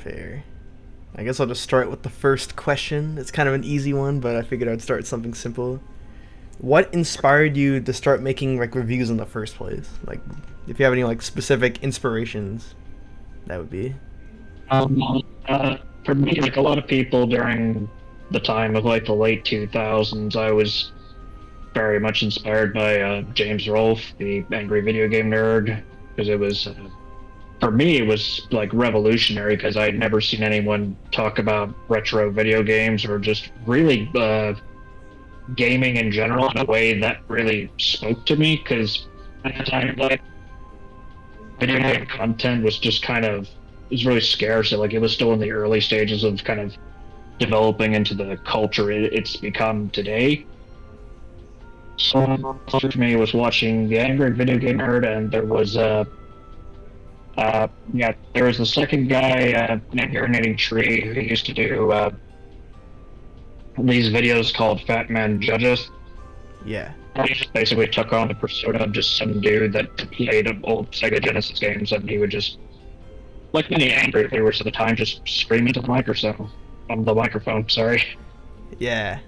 Fair. I guess I'll just start with the first question. It's kind of an easy one, but I figured I'd start something simple. What inspired you to start making like reviews in the first place? Like, if you have any like specific inspirations, that would be. Um, for me, like a lot of people during the time of like the late 2000s, I was very much inspired by James Rolfe, the angry video game nerd, because it was for me it was like revolutionary because I had never seen anyone talk about retro video games or just really gaming in general in a way that really spoke to me. Because at the time, like video game content was just kind of it was really scarce. Like it was still in the early stages of kind of developing into the culture it's become today. So for me, was watching the Angry Video Game Nerd, and there was there was the second guy named Urinating Tree who used to do these videos called Fat Man Judges. Yeah. He just basically took on the persona of just some dude that played old Sega Genesis games, and he would just, like many angry viewers at the time, just scream into the microphone. On the microphone, sorry. Yeah.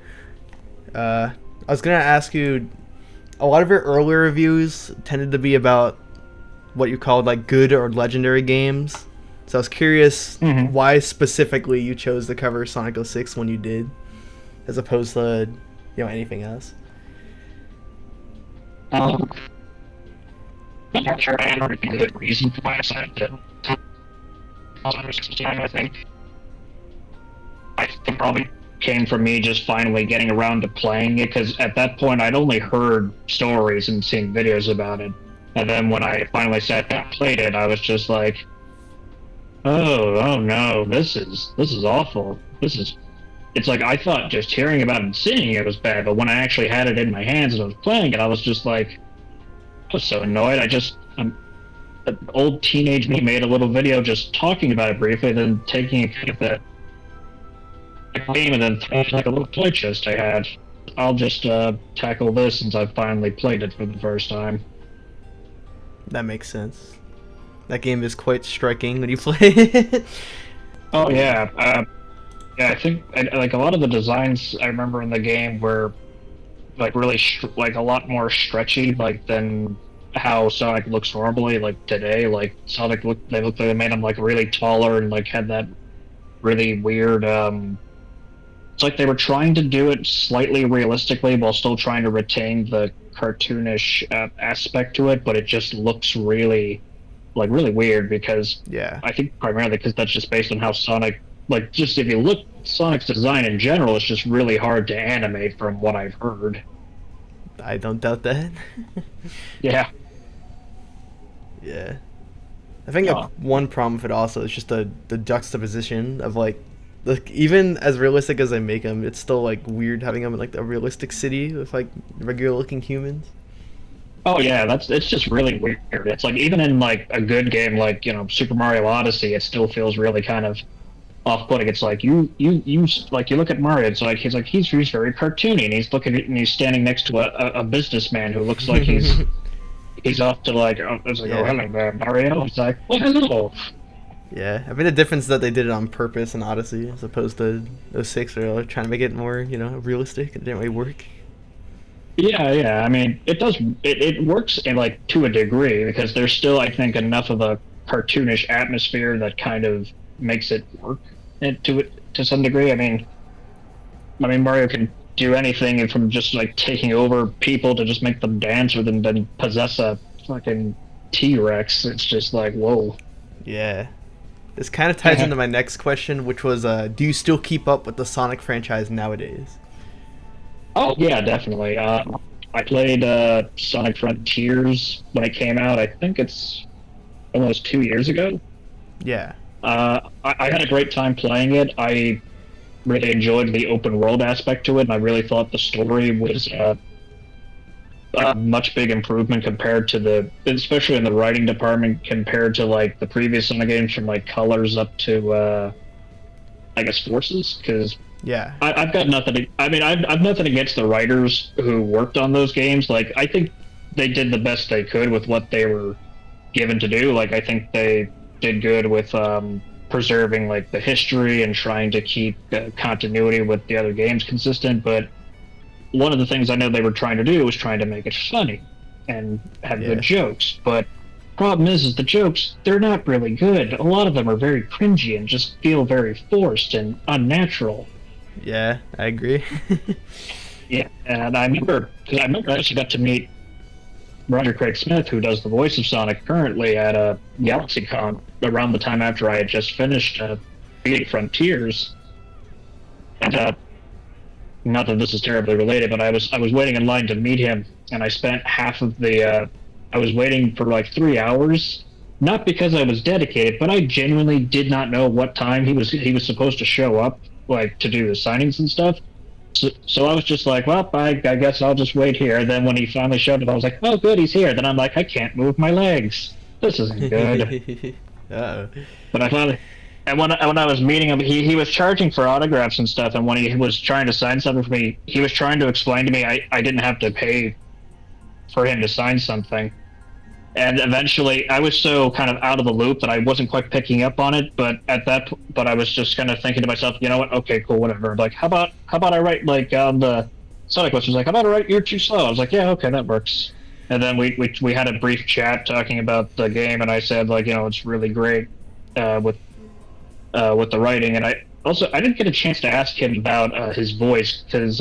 I was gonna ask you. A lot of your earlier reviews tended to be about what you called like good or legendary games. So I was curious why specifically you chose to cover Sonic 06 when you did, as opposed to anything else. I'm not sure I had a really good reason for why I decided to. I think. I think probably came from me just finally getting around to playing it, because at that point I'd only heard stories and seen videos about it, and then when I finally sat down and played it, I was just like, oh no, this is awful. It's like I thought just hearing about it and seeing it was bad, but when I actually had it in my hands and I was playing it, I was just like, I was so annoyed. An old teenage me made a little video just talking about it briefly, then taking a kind of the game and then throwing like a little toy chest I had. I'll just tackle this since I've finally played it for the first time. That makes sense. That game is quite striking when you play it. Oh yeah, I think like a lot of the designs I remember in the game were like really like a lot more stretchy like than how Sonic looks normally. Like today, like Sonic they looked like they made him like really taller and like had that really weird. It's like they were trying to do it slightly realistically while still trying to retain the cartoonish aspect to it, but it just looks really weird because I think primarily because that's just based on how Sonic, like, just if you look Sonic's design in general, it's just really hard to animate from what I've heard. I don't doubt that. Yeah. Yeah. I think one problem with it also is just the juxtaposition of like even as realistic as they make them, it's still like weird having them in like a realistic city with like regular looking humans. Oh yeah, it's just really weird. It's like even in like a good game like Super Mario Odyssey, it still feels really kind of off-putting. It's like you like you look at Mario, it's like he's very cartoony, and he's looking at, and he's standing next to a businessman who looks like he's off to like it's like, oh hello there Mario. It's like, well hello. Yeah, I mean the difference is that they did it on purpose in Odyssey as opposed to 06, where they're trying to make it more realistic. It didn't really work. Yeah. I mean, it works in like to a degree because there's still, I think, enough of a cartoonish atmosphere that kind of makes it work to some degree. I mean, Mario can do anything from just like taking over people to just make them dance or then possess a fucking T-Rex. It's just like, whoa. Yeah. This kind of ties into my next question, which was, do you still keep up with the Sonic franchise nowadays? Oh yeah, definitely. I played Sonic Frontiers when it came out. I think it's almost 2 years ago. Yeah. I had a great time playing it. I really enjoyed the open world aspect to it, and I really thought the story was a much big improvement compared to especially in the writing department, compared to like the previous Sonic games from like Colors up to I guess Forces, because I've got nothing. I've nothing against the writers who worked on those games. Like I think they did the best they could with what they were given to do. Like I think they did good with preserving like the history and trying to keep continuity with the other games consistent. But one of the things I know they were trying to do was trying to make it funny and have good jokes. But problem is the jokes, they're not really good. A lot of them are very cringy and just feel very forced and unnatural. Yeah, I agree. Yeah, and I remember I actually got to meet Roger Craig Smith, who does the voice of Sonic currently at GalaxyCon around the time after I had just finished beating Frontiers. And not that this is terribly related, but I was waiting in line to meet him, and I spent half of the I was waiting for like 3 hours, not because I was dedicated, but I genuinely did not know what time he was supposed to show up, like to do the signings and stuff. So I was just like, well, I guess I'll just wait here. And then when he finally showed up, I was like, oh, good, he's here. Then I'm like, I can't move my legs. This isn't good. Uh-oh. But I finally, and when I was meeting him, he was charging for autographs and stuff. And when he was trying to sign something for me, he was trying to explain to me I didn't have to pay for him to sign something. And eventually, I was so kind of out of the loop that I wasn't quite picking up on it. But but I was just kind of thinking to myself, you know what? Okay, cool, whatever. Like, how about I write like on the Sonic was like, how about I write "You're too slow"? I was like, yeah, okay, that works. And then we had a brief chat talking about the game, and I said like, you know, it's really great with the writing. And I didn't get a chance to ask him about his voice because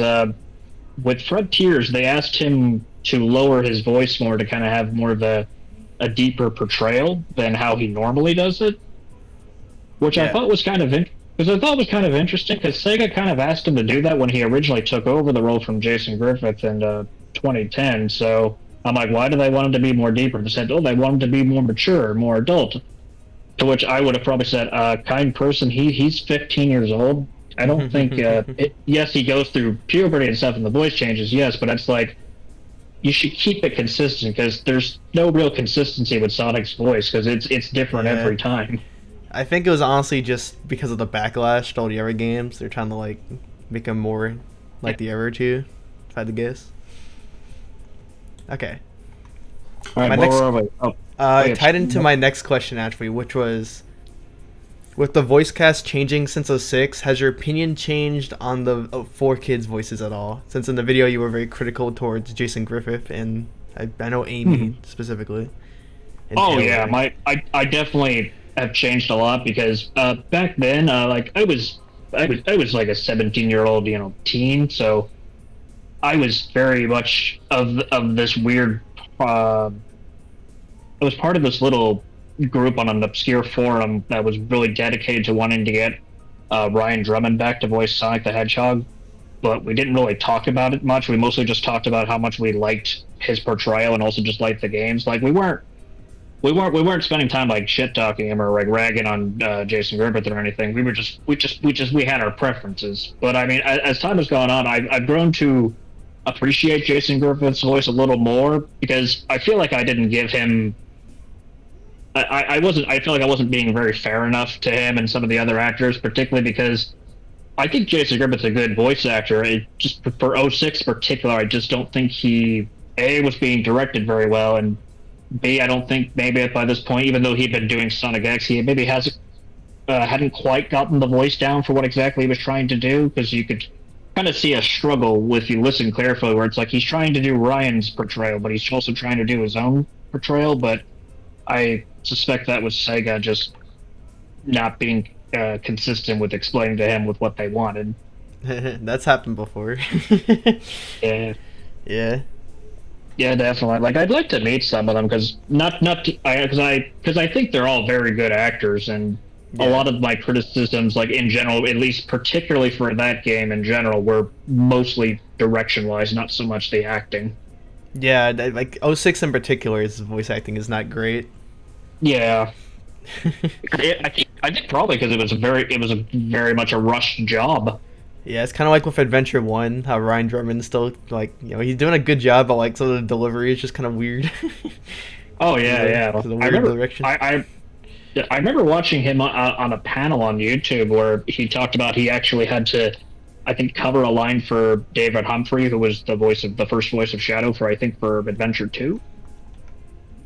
with Frontiers they asked him to lower his voice more to kind of have more of a deeper portrayal than how he normally does it, which I thought was kind of interesting because Sega kind of asked him to do that when he originally took over the role from Jason Griffith in 2010. So I'm like, why do they want him to be more deeper? They said, oh, they want him to be more mature, more adult. To which I would have probably said, kind person, he's 15 years old. I don't think, yes, he goes through puberty and stuff and the voice changes, yes, but it's like, you should keep it consistent because there's no real consistency with Sonic's voice because it's different every time. I think it was honestly just because of the backlash to all the other games. They're trying to like make him more like the other two, if I had to guess. Okay. All right, where are we? It tied into my next question actually, which was, with the voice cast changing since '06, has your opinion changed on the 4 kids' voices at all? Since in the video you were very critical towards Jason Griffith and I know Amy specifically. Oh yeah, I definitely have changed a lot because back then like I was like a 17-year-old teen, so I was very much of this weird. I was part of this little group on an obscure forum that was really dedicated to wanting to get Ryan Drummond back to voice Sonic the Hedgehog, but we didn't really talk about it much. We mostly just talked about how much we liked his portrayal and also just liked the games. Like we weren't we weren't spending time like shit talking him or like ragging on Jason Griffith or anything. We had our preferences. But I mean, as time has gone on, I've grown to appreciate Jason Griffith's voice a little more because I feel like I didn't give him. I feel like I wasn't being very fair enough to him and some of the other actors, particularly because I think Jason Griffith's a good voice actor. It just for '06 in particular, I just don't think he was being directed very well, and B, I don't think maybe by this point, even though he'd been doing Sonic X, he maybe hadn't quite gotten the voice down for what exactly he was trying to do, because you could kind of see a struggle if you listen carefully, where it's like he's trying to do Ryan's portrayal, but he's also trying to do his own portrayal. But I suspect that was Sega just not being consistent with explaining to him with what they wanted. That's happened before. Yeah. Yeah. Yeah, definitely. Like, I'd like to meet some of them because I think they're all very good actors, and a lot of my criticisms, like in general, at least particularly for that game in general, were mostly direction-wise, not so much the acting. Yeah, like '06 in particular, his voice acting is not great. Yeah. I think probably because it was a very much a rushed job. Yeah, it's kind of like with Adventure 1, how Ryan Drummond's still, like, he's doing a good job, but, like, some of the delivery is just kind of weird. Oh, yeah. The weird direction. I remember watching him on a panel on YouTube where he talked about he actually had to, I think, cover a line for David Humphrey, who was the first voice of Shadow for Adventure 2.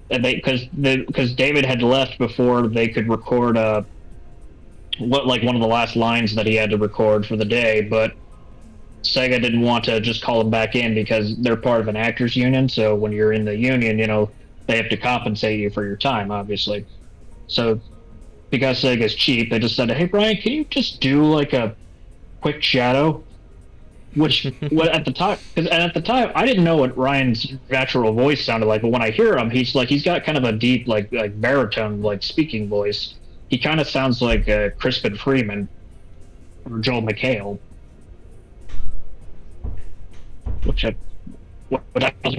And because David had left before they could record what like one of the last lines that he had to record for the day, but Sega didn't want to just call him back in because they're part of an actors union. So when you're in the union, they have to compensate you for your time, obviously. So because Sega's cheap, they just said, "Hey Brian, can you just do like a quick shadow?" Which, what at the time, because at the time I didn't know what Ryan's natural voice sounded like, but when I hear him, he's got kind of a deep like baritone like speaking voice. He kind of sounds like Crispin Freeman or Joel McHale, which I,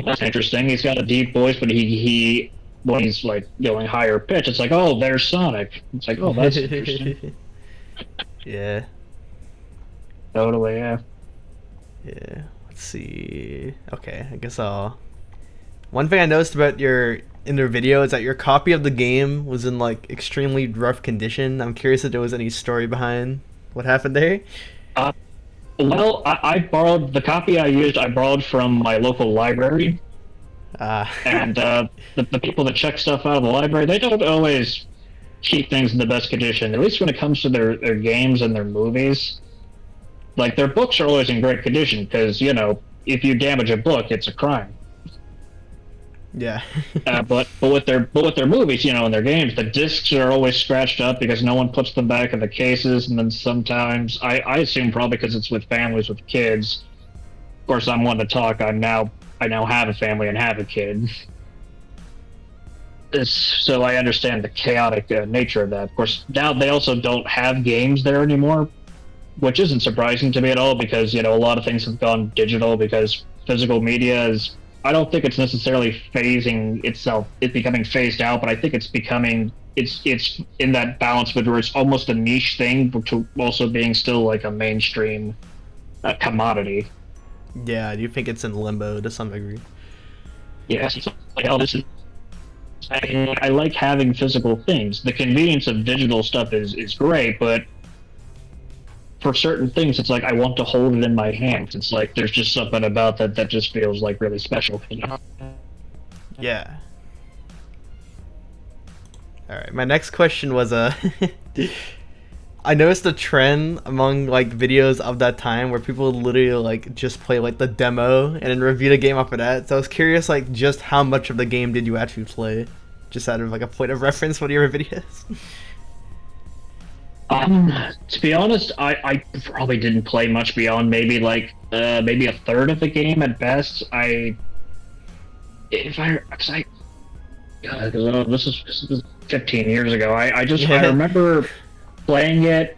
that's interesting. He's got a deep voice, but he when he's like going higher pitch, it's like, oh, there's Sonic. It's like, oh, that's interesting. Yeah. Totally, yeah. Yeah. Let's see. Okay, I guess I'll. One thing I noticed about your in their video is that your copy of the game was in like extremely rough condition. I'm curious if there was any story behind what happened there. Uh, well, I borrowed the copy I used. I borrowed from my local library, and the people that check stuff out of the library, they don't always keep things in the best condition. At least when it comes to their games and their movies. Like their books are always in great condition because if you damage a book, it's a crime. Yeah. But with their movies, and their games, the discs are always scratched up because no one puts them back in the cases, and then sometimes I assume probably because it's with families with kids. Of course, I'm one to talk. I now have a family and have a kid, so I understand the chaotic nature of that. Of course, now they also don't have games there anymore, which isn't surprising to me at all because a lot of things have gone digital because physical media is. I don't think it's necessarily phasing itself. It's becoming phased out, but I think it's becoming. It's in that balance where it's almost a niche thing, but to also being still like a mainstream commodity. Yeah, do you think it's in limbo to some degree? Yes, it's like this is. I like having physical things. The convenience of digital stuff is great, but for certain things, it's like I want to hold it in my hands. It's like there's just something about that just feels like really special. Yeah. All right. My next question was I noticed a trend among like videos of that time where people would literally like just play like the demo and then review the game off of that. So I was curious like just how much of the game did you actually play, just out of like a point of reference for your videos. To be honest, I probably didn't play much beyond maybe maybe a third of the game at best. This is 15 years ago. I remember playing it.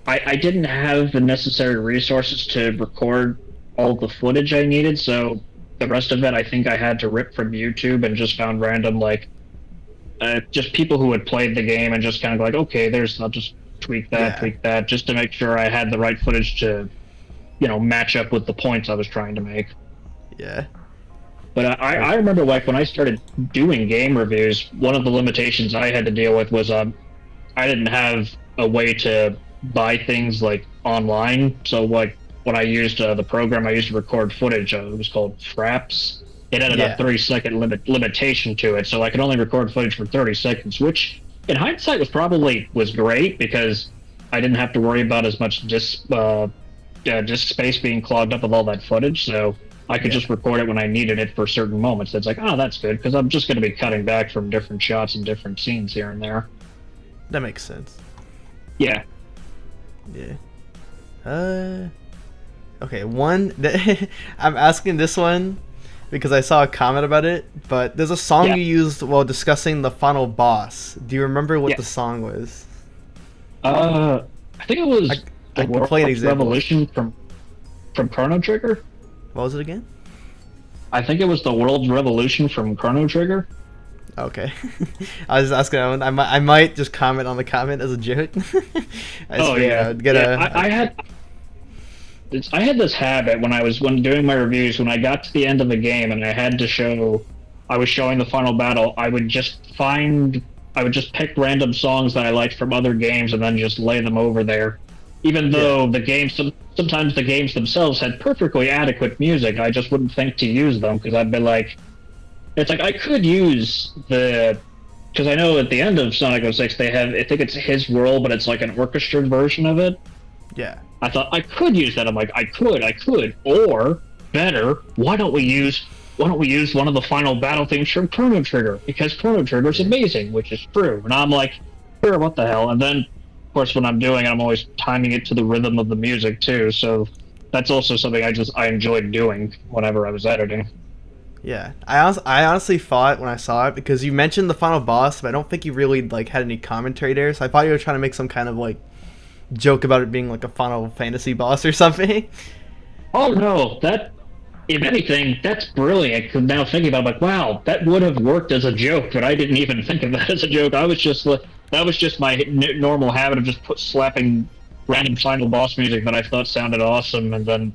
I didn't have the necessary resources to record all the footage I needed, so the rest of it I think I had to rip from YouTube and just found random just people who had played the game and just kind of like, okay, I'll just tweak that, just to make sure I had the right footage to, match up with the points I was trying to make. Yeah. But I remember when I started doing game reviews, one of the limitations I had to deal with was I didn't have a way to buy things like online. So when I used the program I used to record footage, it was called Fraps. It had a 30-second limitation to it, so I could only record footage for 30 seconds, which in hindsight was great because I didn't have to worry about as much disk space being clogged up with all that footage, so I could just record it when I needed it for certain moments. It's like, oh, that's good because I'm just going to be cutting back from different shots and different scenes here and there. That makes sense. Yeah. Yeah. Okay, I'm asking this one because I saw a comment about it, but there's a song you used while discussing the final boss. Do you remember what the song was? I think it was I can play an example. Revolution from Chrono Trigger. What was it again? I think it was the World's Revolution from Chrono Trigger. Okay. I was asking. I might just comment on the comment as a joke. I had this habit when doing my reviews. When I got to the end of the game and I was showing the final battle, I would just pick random songs that I liked from other games and then just lay them over there. Even though sometimes the games themselves had perfectly adequate music, I just wouldn't think to use them because I'd be like, it's like I could use the because I know at the end of Sonic 06 they have, I think it's his world, but it's like an orchestrated version of it. Yeah. I thought I could use that. I'm like, I could, or better, why don't we use one of the final battle themes from Chrono Trigger, because Chrono Trigger is amazing, which is true. And I'm like, sure, what the hell? And then, of course, when I'm doing it, I'm always timing it to the rhythm of the music too. So that's also something I enjoyed doing whenever I was editing. Yeah, I honestly thought when I saw it, because you mentioned the final boss, but I don't think you really like had any commentary there. So I thought you were trying to make some kind of like joke about it being like a Final Fantasy boss or something. Oh no, that if anything, that's brilliant. Because now thinking about it, I'm like, wow, that would have worked as a joke, but I didn't even think of that as a joke. I was just that was just my normal habit of just slapping random final boss music that I thought sounded awesome, and then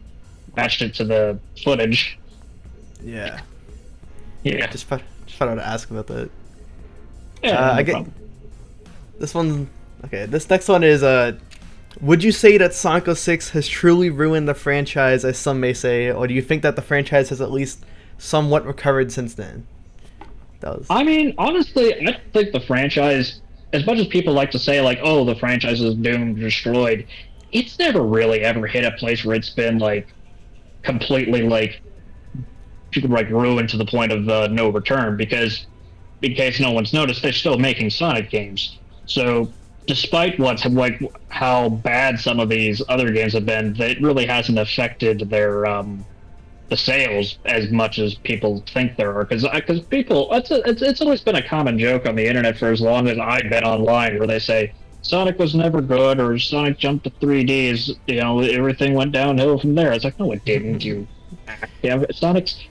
matched it to the footage. Yeah, Yeah, just thought I'd ask about that. yeah, I no get problem. this one. Okay, this next one is would you say that Sonic 06 has truly ruined the franchise, as some may say, or do you think that the franchise has at least somewhat recovered since then? That was. I mean, honestly, I don't think the franchise, as much as people like to say, like, oh, the franchise is doomed, destroyed, it's never really ever hit a place where it's been like completely like ruined to the point of no return. Because in case no one's noticed, they're still making Sonic games. So despite what's like how bad some of these other games have been, it really hasn't affected their the sales as much as people think there are. Because people, it's always been a common joke on the internet for as long as I've been online, where they say Sonic was never good, or Sonic jumped to 3Ds. You know, everything went downhill from there. It's like, no, it didn't. You, yeah, Sonic's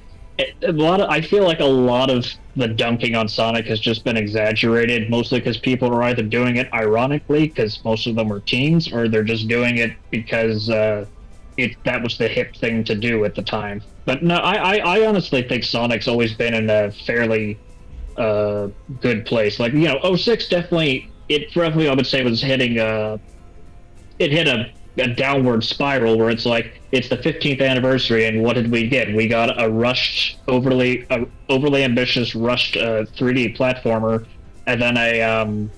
a lot of, I feel like a lot of the dunking on Sonic has just been exaggerated, mostly because people are either doing it ironically, because most of them are teens, or they're just doing it because that was the hip thing to do at the time. But no, I honestly think Sonic's always been in a fairly good place. Like, you know, '06 definitely, it roughly I would say was hitting it hit a downward spiral where it's like it's the 15th anniversary, and what did we get? We got a overly ambitious rushed 3D platformer, and then a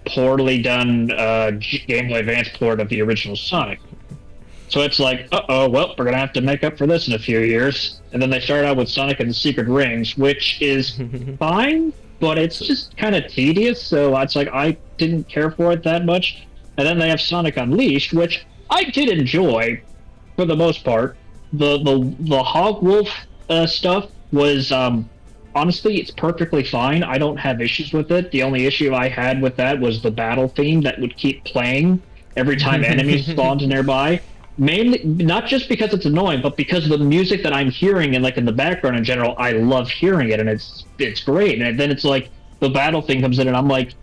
poorly done Game Boy Advance port of the original Sonic. So it's like, well, we're gonna have to make up for this in a few years. And then they start out with Sonic and the Secret Rings, which is fine, but it's just kind of tedious. So it's like I didn't care for it that much. And then they have Sonic Unleashed, which I did enjoy for the most part. The Hog Wolf stuff was honestly, it's perfectly fine. I don't have issues with it. The only issue I had with that was the battle theme that would keep playing every time enemies spawned nearby. Mainly, not just because it's annoying, but because the music that I'm hearing and like in the background in general, I love hearing it, and it's great. And then it's like the battle thing comes in, and I'm like,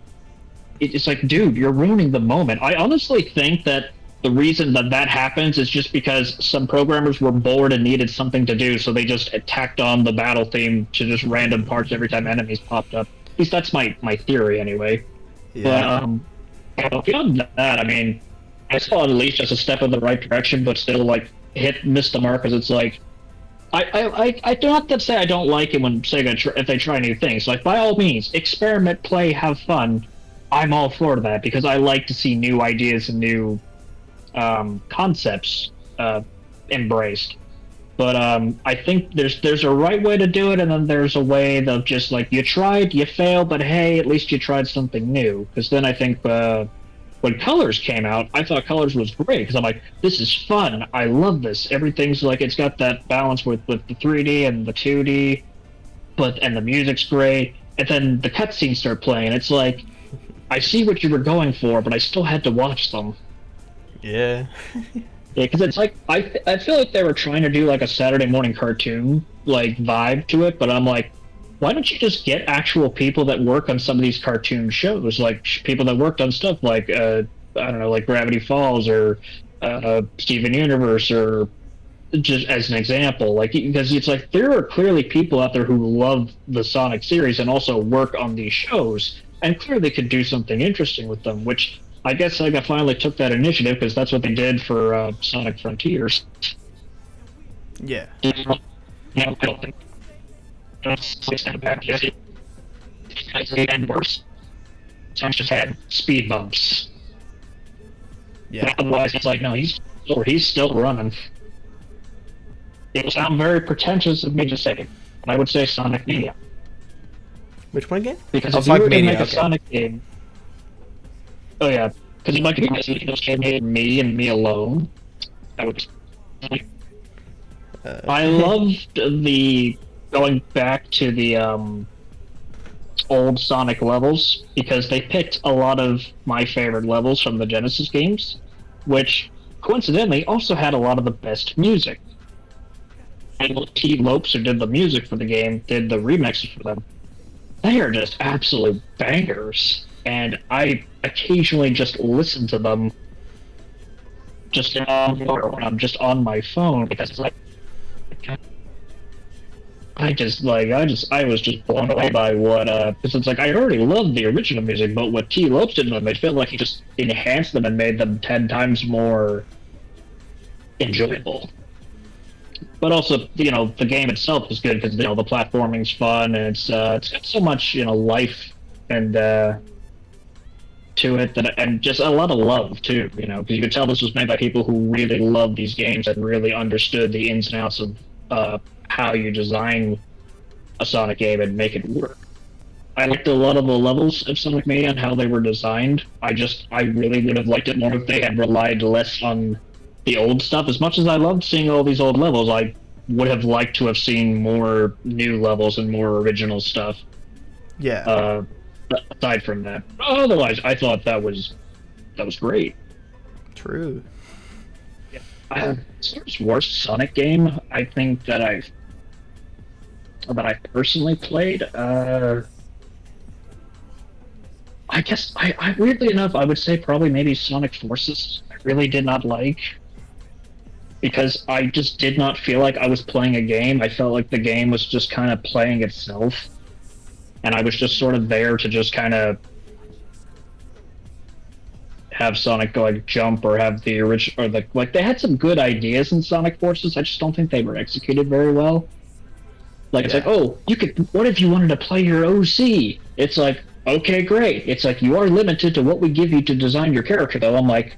it's like, dude, you're ruining the moment. I honestly think that the reason that happens is just because some programmers were bored and needed something to do, so they just tacked on the battle theme to just random parts every time enemies popped up. At least that's my theory, anyway. Yeah. But beyond that, I mean, I saw Unleashed as a step in the right direction, but still, like, missed the mark, because it's like, I do not to say I don't like it when Sega if they try new things. Like, by all means, experiment, play, have fun. I'm all for that, because I like to see new ideas and new concepts embraced. But I think there's a right way to do it, and then there's a way of just like, you tried, you failed, but hey, at least you tried something new. Because then I think when Colors came out, I thought Colors was great, because I'm like, this is fun, I love this. Everything's like, it's got that balance with the 3D and the 2D, and the music's great. And then the cutscenes start playing. It's like, I see what you were going for, but I still had to watch them. Yeah. Yeah, because it's like I feel like they were trying to do like a Saturday morning cartoon like vibe to it, but I'm like, why don't you just get actual people that work on some of these cartoon shows, like people that worked on stuff like I don't know, like Gravity Falls or Steven Universe, or just as an example, like, because it's like there are clearly people out there who love the Sonic series and also work on these shows, and clearly could do something interesting with them, which I guess Sega finally took that initiative, because that's what they did for Sonic Frontiers. Yeah. Yeah, I don't think that's back yet. As they get worse, Sonic just had speed bumps. Yeah. But otherwise, it's like, no, he's still running. It will sound very pretentious of me to say, but I would say Sonic Mania. Which one again? Because Oh, if you Sonic were to Mania, make a okay. Sonic game, oh yeah, because you might be those made me and me alone. That would be. I loved the going back to the old Sonic levels because they picked a lot of my favorite levels from the Genesis games, which coincidentally also had a lot of the best music. And T. Lopes, who did the music for the game, did the remixes for them. They are just absolute bangers, and I occasionally just listen to them just when I'm just on my phone because it's like I was just blown away by what because it's like I already loved the original music, but what T. Lopes did to them, it felt like he just enhanced them and made them 10 times more enjoyable. But also, the game itself is good because the platforming's fun and it's got so much life and to it and just a lot of love too. Because you could tell this was made by people who really love these games and really understood the ins and outs of how you design a Sonic game and make it work. I liked a lot of the levels of Sonic Mania and how they were designed. I really would have liked it more if they had relied less on the old stuff. As much as I loved seeing all these old levels, I would have liked to have seen more new levels and more original stuff. Yeah. Aside from that, otherwise, I thought that was great. True. Yeah. As far as worst Sonic game, I think that I personally played. I guess I weirdly enough, I would say probably maybe Sonic Forces. I really did not like because I just did not feel like I was playing a game. I felt like the game was just kind of playing itself, and I was just sort of there to just kind of have Sonic go jump or have the original or they had some good ideas in Sonic Forces. I just don't think they were executed very well. It's like, oh, what if you wanted to play your OC? It's like, okay, great. It's like, you are limited to what we give you to design your character, though. I'm like,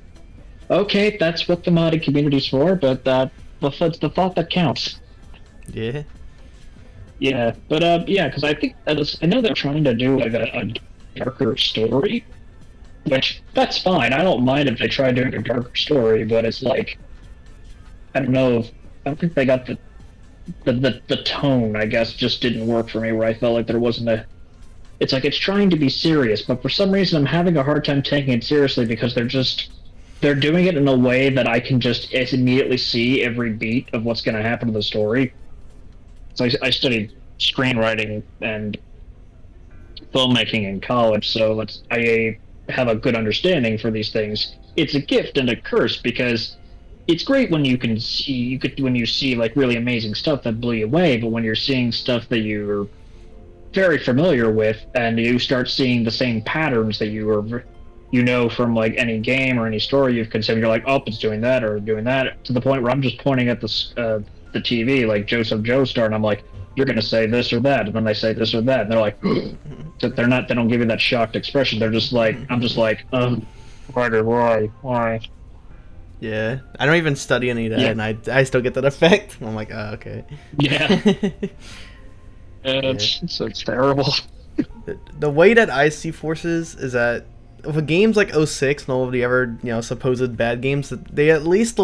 okay, that's what the modding community's for, but that's the thought that counts. Yeah. Yeah, but, yeah, because I think, I know they're trying to do, a darker story, which, that's fine. I don't mind if they try doing a darker story, but it's like, I don't think they got the tone, I guess, just didn't work for me, where I felt like there wasn't it's like it's trying to be serious, but for some reason I'm having a hard time taking it seriously because they're doing it in a way that I can just immediately see every beat of what's going to happen to the story. So I studied screenwriting and filmmaking in college, so I have a good understanding for these things. It's a gift and a curse because it's great when you see like really amazing stuff that blew you away, but when you're seeing stuff that you're very familiar with and you start seeing the same patterns that from like any game or any story you've consumed, you're like, oh, it's doing that or doing that, to the point where I'm just pointing at the TV like Joseph Joestar, and I'm like, you're gonna say this or that, and then they say this or that, and they're like, they don't give you that shocked expression. They're just like, I'm just like, why? Yeah, I don't even study any of that, and I still get that effect. I'm like, oh, okay. Yeah. It's terrible. The way that I see Forces is that with games like 06 and all of the other supposed bad games, they at least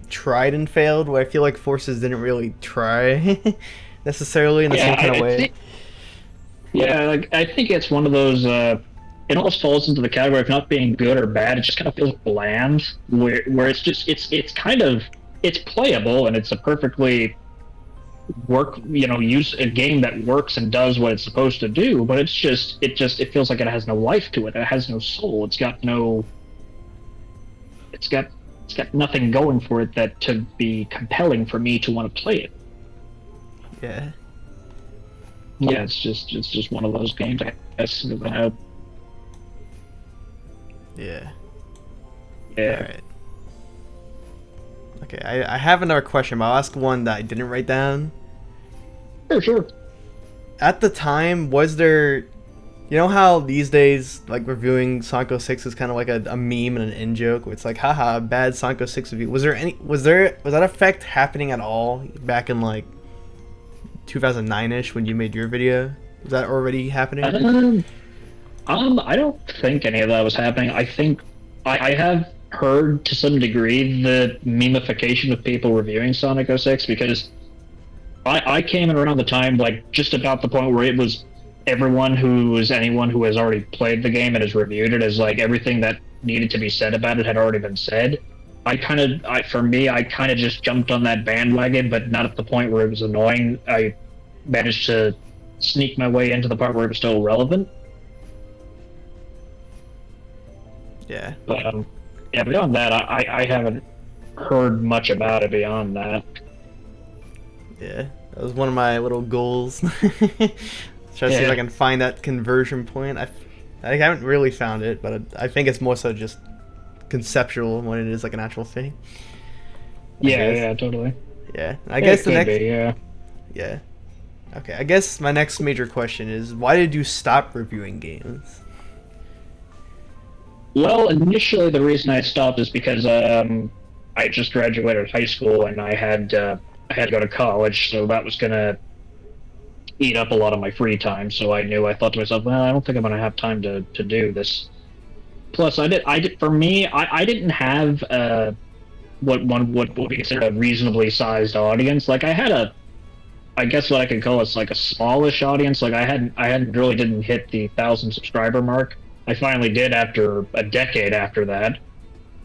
tried and failed. Where I feel like Forces didn't really try necessarily in the same kind of way. I think it's one of those. It almost falls into the category of not being good or bad. It just kind of feels bland, where it's just it's playable and it's a perfectly use a game that works and does what it's supposed to do. But it feels like it has no life to it. It has no soul. It's got nothing going for it that to be compelling for me to want to play it. Yeah. Yeah, it's just one of those games, I guess. Yeah. Yeah. All right. Okay, I have another question, but I'll ask one that I didn't write down. Sure. At the time, was there You know how these days, like reviewing Sonic 06 is kind of like a meme and an in joke. It's like, haha, bad Sonic 06 review. Was that effect happening at all back in like 2009ish when you made your video? Was that already happening? I don't think any of that was happening. I think I have heard to some degree the memification of people reviewing Sonic 06 because I came in around the time, like, just about the point where it was anyone who has already played the game and has reviewed it, as like everything that needed to be said about it had already been said. For me, I kind of just jumped on that bandwagon, but not at the point where it was annoying. I managed to sneak my way into the part where it was still relevant. Yeah. But yeah, beyond that, I haven't heard much about it beyond that. Yeah, that was one of my little goals. Try to see if I can find that conversion point. I haven't really found it, but I think it's more so just conceptual when it is like an actual thing. Yeah, totally. Yeah, I guess the next. Yeah. Yeah. Okay, I guess my next major question is, why did you stop reviewing games? Well, initially the reason I stopped is because I just graduated high school and I had to go to college, so that was gonna eat up a lot of my free time. So I thought to myself, well, I don't think I'm gonna have time to do this. Plus, I didn't have what would be considered a reasonably sized audience. Like I guess what I could call is like a smallish audience. Like I didn't hit the 1,000 subscriber mark. I finally did after a decade after that,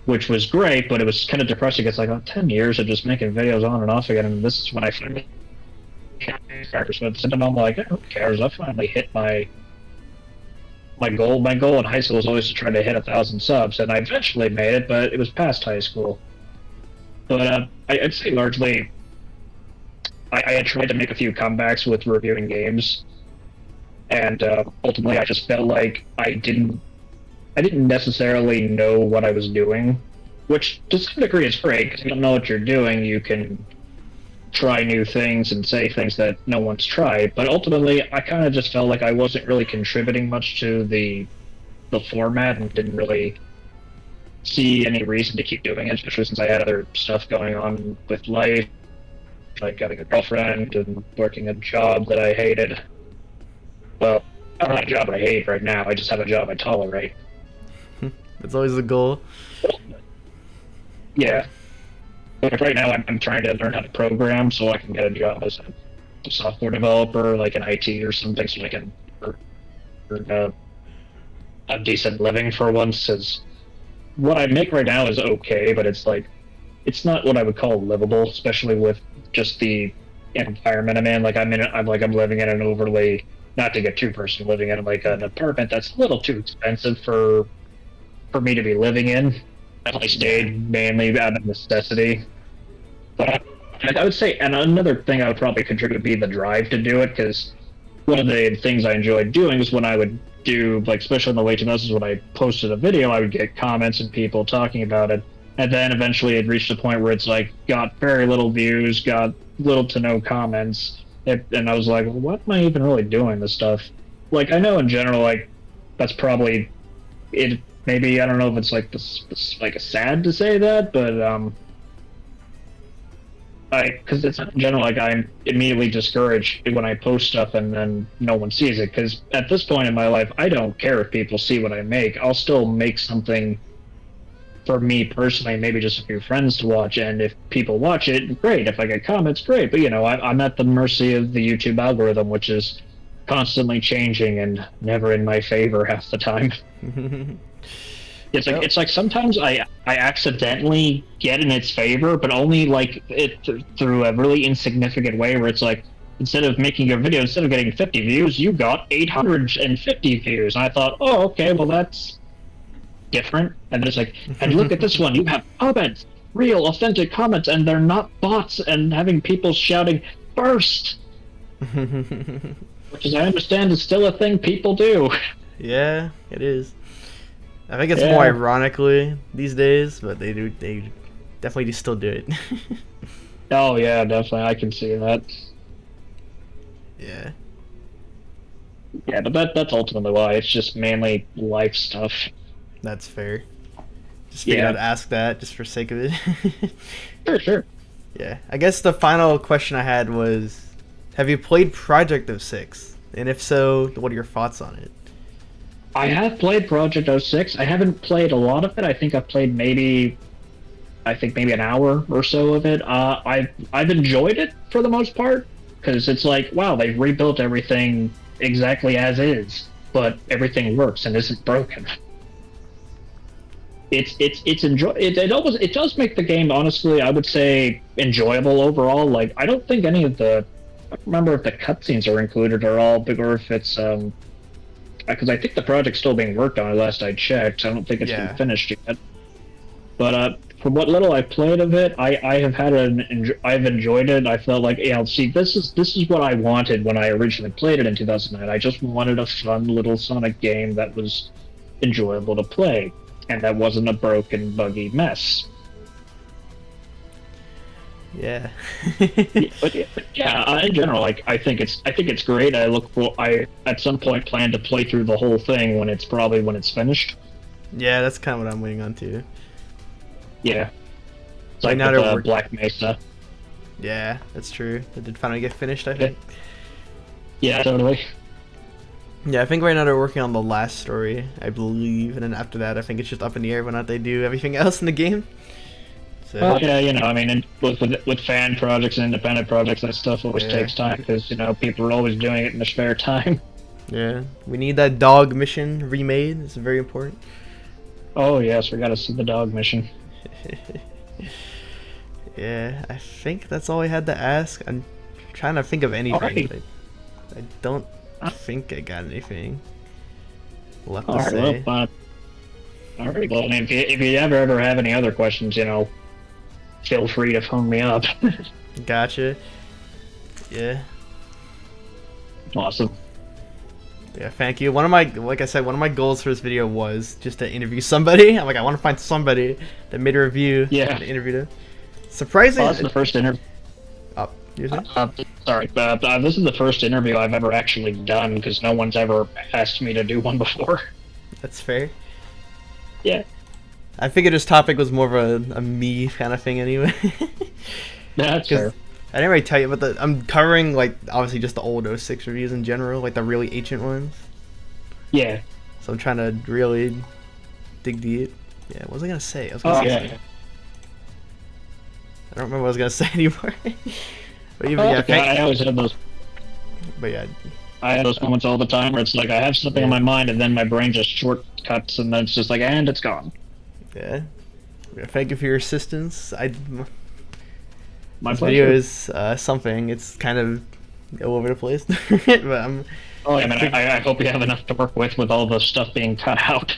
which was great, but it was kind of depressing. It's like 10 years of just making videos on and off again, and this is when I finally and I'm like, who cares? I finally hit my goal. My goal in high school was always to try to hit 1,000 subs, and I eventually made it, but it was past high school. But I'd say largely, I had tried to make a few comebacks with reviewing games, and ultimately I just felt like I didn't necessarily know what I was doing, which to some degree is great, because you don't know what you're doing, you can try new things and say things that no one's tried, but ultimately I kind of just felt like I wasn't really contributing much to the format and didn't really see any reason to keep doing it, especially since I had other stuff going on with life, like getting a girlfriend and working a job that I hated. Well, I don't have a job I hate right now, I just have a job I tolerate. That's always the goal. Yeah. But right now I'm trying to learn how to program so I can get a job as a software developer, like in IT or something, so I can earn a decent living for once. Because what I make right now is okay, but it's not what I would call livable, especially with just the environment I'm in. Like I'm living in an overly, not to get too personal, living in like an apartment that's a little too expensive for me to be living in. I stayed mainly out of necessity. But I would say, and another thing I would probably contribute would be the drive to do it, because one of the things I enjoyed doing was when I would do, like, especially in the late 2000s, when I posted a video, I would get comments and people talking about it. And then eventually it reached a point where it's like, got very little views, got little to no comments. And I was like, well, what am I even really doing this stuff? Like, I know in general, like, that's probably it. Maybe, I don't know if it's like like sad to say that, but because it's in general, like, I'm immediately discouraged when I post stuff and then no one sees it. Because at this point in my life, I don't care if people see what I make. I'll still make something for me personally, maybe just a few friends to watch. And if people watch it, great. If I get comments, great. But I'm at the mercy of the YouTube algorithm, which is constantly changing and never in my favor half the time. It's like sometimes I accidentally get in its favor, but only like it through a really insignificant way, where it's like, instead of making your video, instead of getting 50 views, you got 850 views. And I thought, oh, okay, well, that's different. And then it's like, and look at this one, you have comments, real authentic comments, and they're not bots and having people shouting burst, which, as I understand, is still a thing people do. Yeah, it is. I think it's more ironically these days, but they definitely still do it. Oh yeah, definitely, I can see that. Yeah. Yeah, but that's ultimately why. It's just mainly life stuff. That's fair. Just figured I'd Yeah, ask that just for sake of it. sure, sure. Yeah. I guess the final question I had was, have you played Project 06? And if so, what are your thoughts on it? I have played Project 06. I haven't played a lot of it. I think maybe an hour or so of it. I've enjoyed it for the most part because it's like, wow, they've rebuilt everything exactly as is, but everything works and isn't broken. It's enjoy it does make the game, honestly, I would say, enjoyable overall. Like, I don't think any of the I don't remember if the cutscenes are included at all, or if it's because I think the project's still being worked on. Last I checked, I don't think it's been Yeah. finished yet. But from what little I've played of it, I have had I've enjoyed it. I felt like, yeah, see, this is what I wanted when I originally played it in 2009. I just wanted a fun little Sonic game that was enjoyable to play, and that wasn't a broken, buggy mess. Yeah. Yeah, but yeah, in general, like, I think it's great. I at some point plan to play through the whole thing when it's finished. Yeah, that's kind of what I'm waiting on too. Yeah, it's Right like now with they're work. Black Mesa. Yeah, that's true. It did finally get finished, I Yeah, think. yeah, totally. Yeah, I think right now they're working on the last story, I believe, and then after that, I think it's just up in the air whether or not they do everything else in the game. So, Well, yeah, I mean, and with fan projects and independent projects, that stuff always yeah, takes time because people are always doing it in their spare time. yeah, we need that dog mission remade. It's very important. Oh yes, we got to see the dog mission. Yeah, I think that's all I had to ask. I'm trying to think of anything. Alright, I don't think I got anything left all to right. Well, say. all right. Well, if you ever have any other questions, feel free to phone me up. Gotcha. Yeah. Awesome. Yeah, thank you. Like I said, one of my goals for this video was just to interview somebody. I'm like, I want to find somebody that made a review Yeah. and interviewed them. Surprising. Well, that's the first interview. Oh, you saying? Sorry, this is the first interview I've ever actually done because no one's ever asked me to do one before. That's fair. Yeah, I figured this topic was more of a me kind of thing anyway. that's Because fair. I didn't really tell you, but I'm covering, like, obviously just the old '06 reviews in general, like the really ancient ones. Yeah. So I'm trying to really dig deep. Yeah, what was I gonna say? I was gonna Oh say yeah. something. I don't remember what I was gonna say anymore. But even, Oh, yeah, okay. I always have those. but yeah, I have those moments all the time where it's like I have something yeah, in my mind and then my brain just shortcuts and then it's just like, and it's gone. yeah. Yeah, thank you for your assistance. My This video pleasure. is something. It's kind of all over the place, but Oh, yeah, man. I hope you have enough to work with all the stuff being cut out.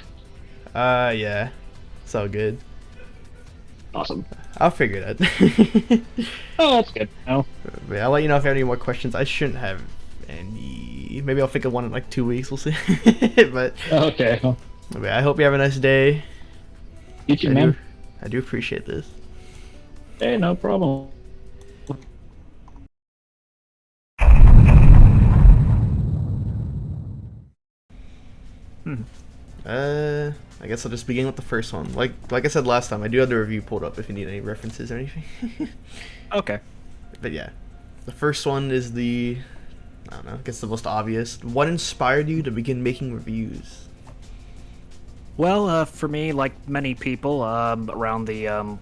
yeah, it's all good. Awesome. I'll figure it out. Oh, that's good. No. But I'll let you know if I have any more questions. I shouldn't have any. Maybe I'll think of one in like 2 weeks. We'll see. but, Okay. but I hope you have a nice day. You too, I man. do. I do appreciate this. Hey, no problem. I guess I'll just begin with the first one. Like I said last time, I do have the review pulled up if you need any references or anything. Okay. But yeah, the first one is I don't know, I guess the most obvious. What inspired you to begin making reviews? Well, for me, like many people, around the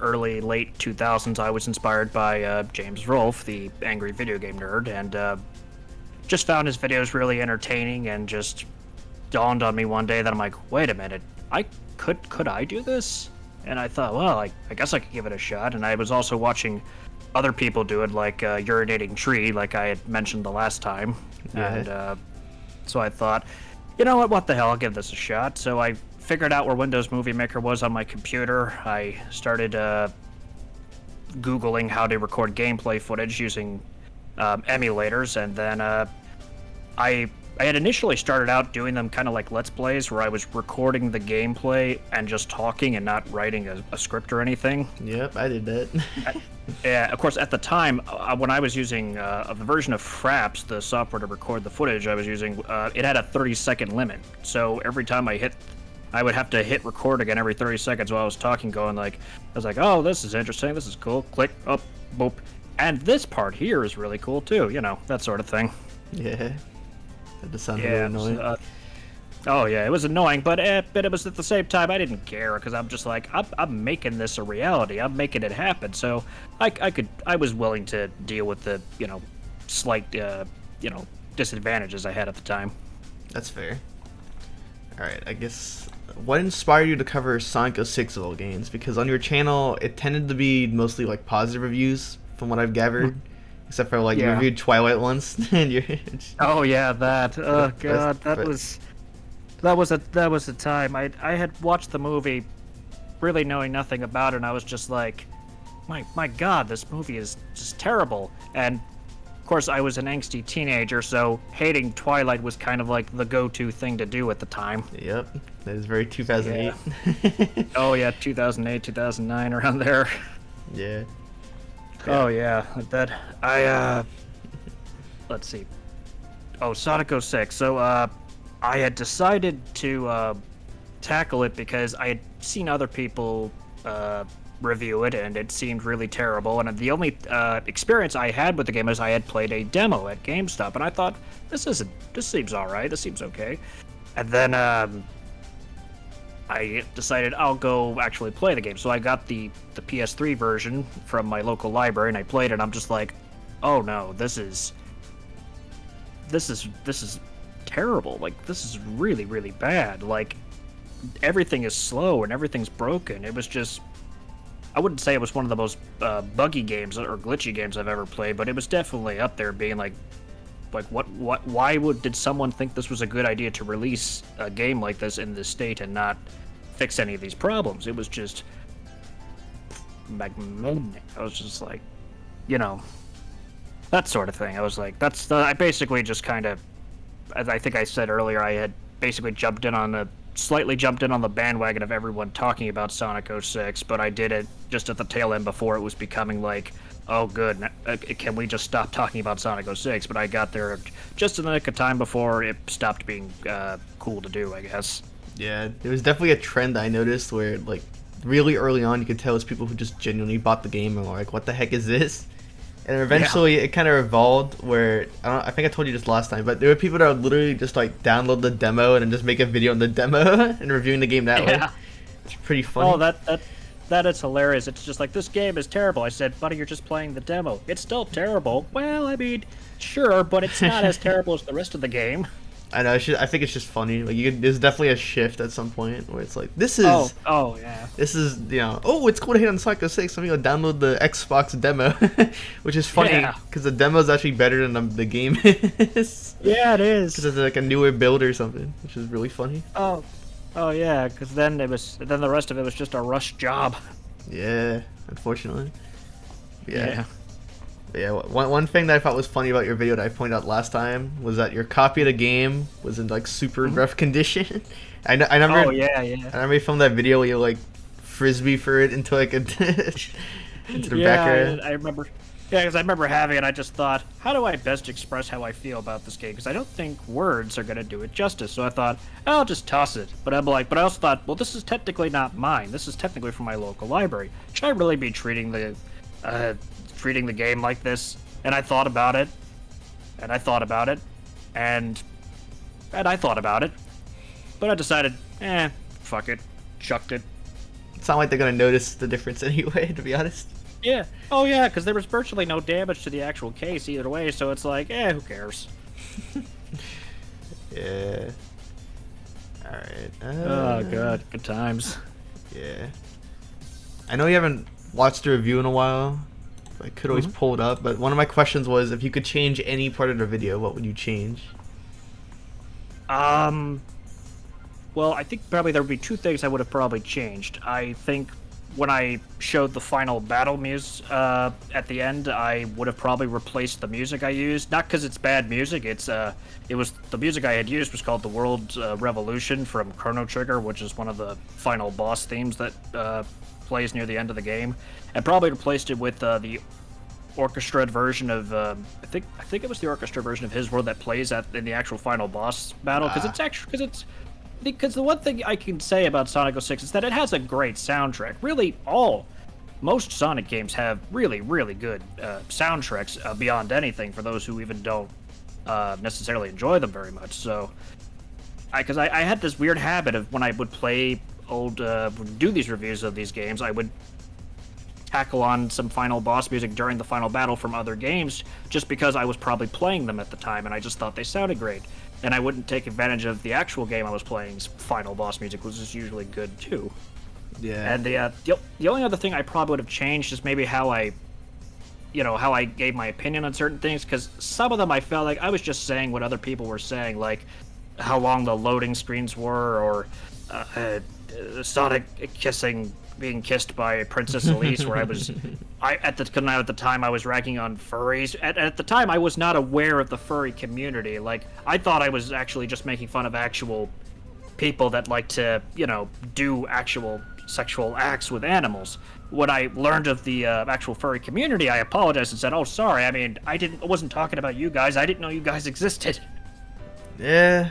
early, late 2000s, I was inspired by James Rolfe, the angry video game nerd, and just found his videos really entertaining, and just dawned on me one day that I'm like, wait a minute, I could I do this? And I thought, well, I guess I could give it a shot. And I was also watching other people do it, like Urinating Tree, like I had mentioned the last time. Yeah. And so I thought, you know what the hell, I'll give this a shot. So I figured out where Windows Movie Maker was on my computer. I started Googling how to record gameplay footage using emulators, and then I I had initially started out doing them kind of like Let's Plays, where I was recording the gameplay and just talking and not writing a script or anything. Yep, I did that. Yeah, of course, at the time, when I was using a version of Fraps, the software to record the footage I was using, it had a 30-second limit. So every time I would have to hit record again every 30 seconds while I was talking, going like, I was like, oh, this is interesting, this is cool, click, up, boop. And this part here is really cool too, you know, that sort of thing. Yeah. That just sounded Yeah, really annoying. oh yeah, it was annoying, but it was at the same time I didn't care because I'm just like I'm making this a reality. I'm making it happen. So I was willing to deal with the slight disadvantages I had at the time. That's fair. Alright, I guess what inspired you to cover Sonic 06 of all games? Because on your channel it tended to be mostly like positive reviews from what I've gathered. Except for like you Yeah. reviewed Twilight once and you're Oh yeah, that. Oh god, but- that was a time. I had watched the movie, really knowing nothing about it, and I was just like, my god, this movie is just terrible. And of course, I was an angsty teenager, so hating Twilight was kind of like the go-to thing to do at the time. Yep. That is very 2008. Oh yeah, 2008, 2009, around there. Yeah. Oh yeah, that let's see. Oh, Sonic 06. So I had decided to tackle it because I had seen other people review it, and it seemed really terrible. And the only experience I had with the game is I had played a demo at GameStop, and I thought this seems all right. This seems okay. And then I decided I'll go actually play the game. So I got the PS3 version from my local library, and I played it. And I'm just like, oh no, this is terrible. Like, this is really, really bad. Like, everything is slow and everything's broken. It was just, I wouldn't say it was one of the most buggy games or glitchy games I've ever played, but it was definitely up there, being like why did someone think this was a good idea to release a game like this in this state and not fix any of these problems? It was just magnificent. I was just like, that sort of thing. I was like, I basically just kind of, as I think I said earlier, I had basically slightly jumped in on the bandwagon of everyone talking about Sonic 06, but I did it just at the tail end before it was becoming like, oh good, can we just stop talking about Sonic 06? But I got there just in the nick of time before it stopped being cool to do, I guess. Yeah, there was definitely a trend I noticed where like really early on you could tell it's people who just genuinely bought the game and were like, what the heck is this? And eventually it kind of evolved where, I think I told you this last time, but there were people that would literally just like download the demo and then just make a video on the demo and reviewing the game that way. It's pretty funny. Oh, that is hilarious. It's just like, this game is terrible. I said, buddy, you're just playing the demo. It's still terrible. Well, I mean, sure, but it's not as terrible as the rest of the game. I know. I think it's just funny. Like there's definitely a shift at some point where it's like, this is. Oh yeah. This is Oh, it's cool to hit on Sonic 06. Let me go download the Xbox demo, which is funny because the demo is actually better than the game is. Yeah, it is. Because it's like a newer build or something, which is really funny. Oh yeah, because then the rest of it was just a rush job. Yeah, unfortunately. Yeah. Yeah, one thing that I thought was funny about your video that I pointed out last time was that your copy of the game was in like super rough condition. I remember. Oh yeah. I remember you filmed that video where you like frisbee for it into like into the back area. I remember. Yeah, because I remember having it. I just thought, how do I best express how I feel about this game? Because I don't think words are gonna do it justice. So I thought, I'll just toss it. But I also thought, well, this is technically not mine. This is technically from my local library. Should I really be treating the game like this? And I thought about it, and I thought about it, and I thought about it, but I decided, fuck it, chucked it. It's not like they're gonna notice the difference anyway, to be honest. Yeah. Oh yeah, because there was virtually no damage to the actual case either way, so it's like, who cares? Yeah. All right. Oh god, good times. Yeah. I know you haven't watched a review in a while. I could always pull it up, but one of my questions was, if you could change any part of the video, what would you change? Well, I think probably there would be two things I would have probably changed. I think when I showed the final battle muse at the end, I would have probably replaced the music I used. Not because it's bad music. It was the music I had used was called "The World's Revolution" from Chrono Trigger, which is one of the final boss themes that plays near the end of the game. And probably replaced it with the orchestrated version of I think it was the orchestra version of His World that plays in the actual final boss battle because the one thing I can say about Sonic 06 is that it has a great soundtrack. Really, most Sonic games have really, really good soundtracks beyond anything for those who even don't necessarily enjoy them very much. So, because I had this weird habit of when I would play do these reviews of these games, I would tackle on some final boss music during the final battle from other games just because I was probably playing them at the time and I just thought they sounded great. And I wouldn't take advantage of the actual game I was playing's final boss music, which is usually good too. Yeah. And the only other thing I probably would have changed is maybe how I gave my opinion on certain things, because some of them I felt like I was just saying what other people were saying, like how long the loading screens were, or Sonic being kissed by Princess Elise, where at the time I was ragging on furries. At the time I was not aware of the furry community. Like, I thought I was actually just making fun of actual people that like to, do actual sexual acts with animals. When I learned of the actual furry community, I apologized and said, "Oh, sorry. I mean, I wasn't talking about you guys. I didn't know you guys existed." Yeah,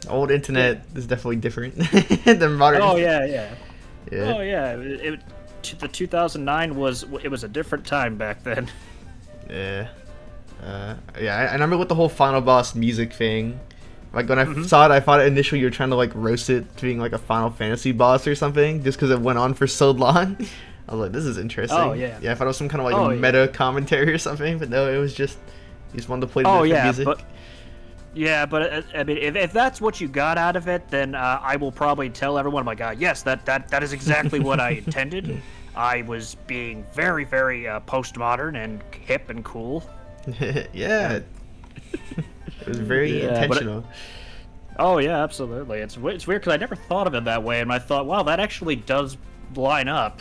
old internet is definitely different than modern. Oh yeah. Yeah. Oh yeah. The 2009 was a different time back then. Yeah. I remember with the whole final boss music thing. Like, when I saw it, I thought initially you were trying to like roast it to being like a Final Fantasy boss or something, just because it went on for so long. I was like, this is interesting. Oh yeah. Yeah, I thought it was some kind of like meta commentary or something, but no, it was just you just wanted to play the music. But I mean, if that's what you got out of it, then I will probably tell everyone, "My God, yes, that is exactly what I intended. I was being very, very postmodern and hip and cool." Yeah. It was very intentional. Oh yeah, absolutely. It's weird because I never thought of it that way, and I thought, wow, that actually does line up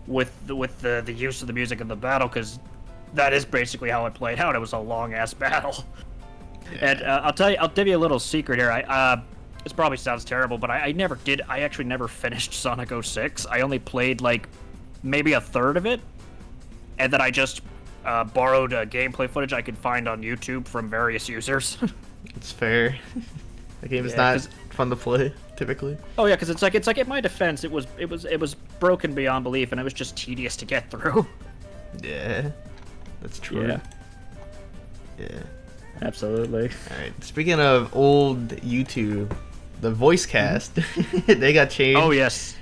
with the use of the music in the battle, because that is basically how it played out. It was a long ass battle. Yeah. And I'll give you a little secret here. This probably sounds terrible, but I actually never finished Sonic 06. I only played like maybe a third of it, and then I just borrowed gameplay footage I could find on YouTube from various users. It's fair. The game is not fun to play typically. Oh yeah, because it's like in my defense, it was broken beyond belief, and it was just tedious to get through. Yeah, that's true. Yeah. Absolutely. All right. Speaking of old YouTube, the voice cast they got changed. Oh yes.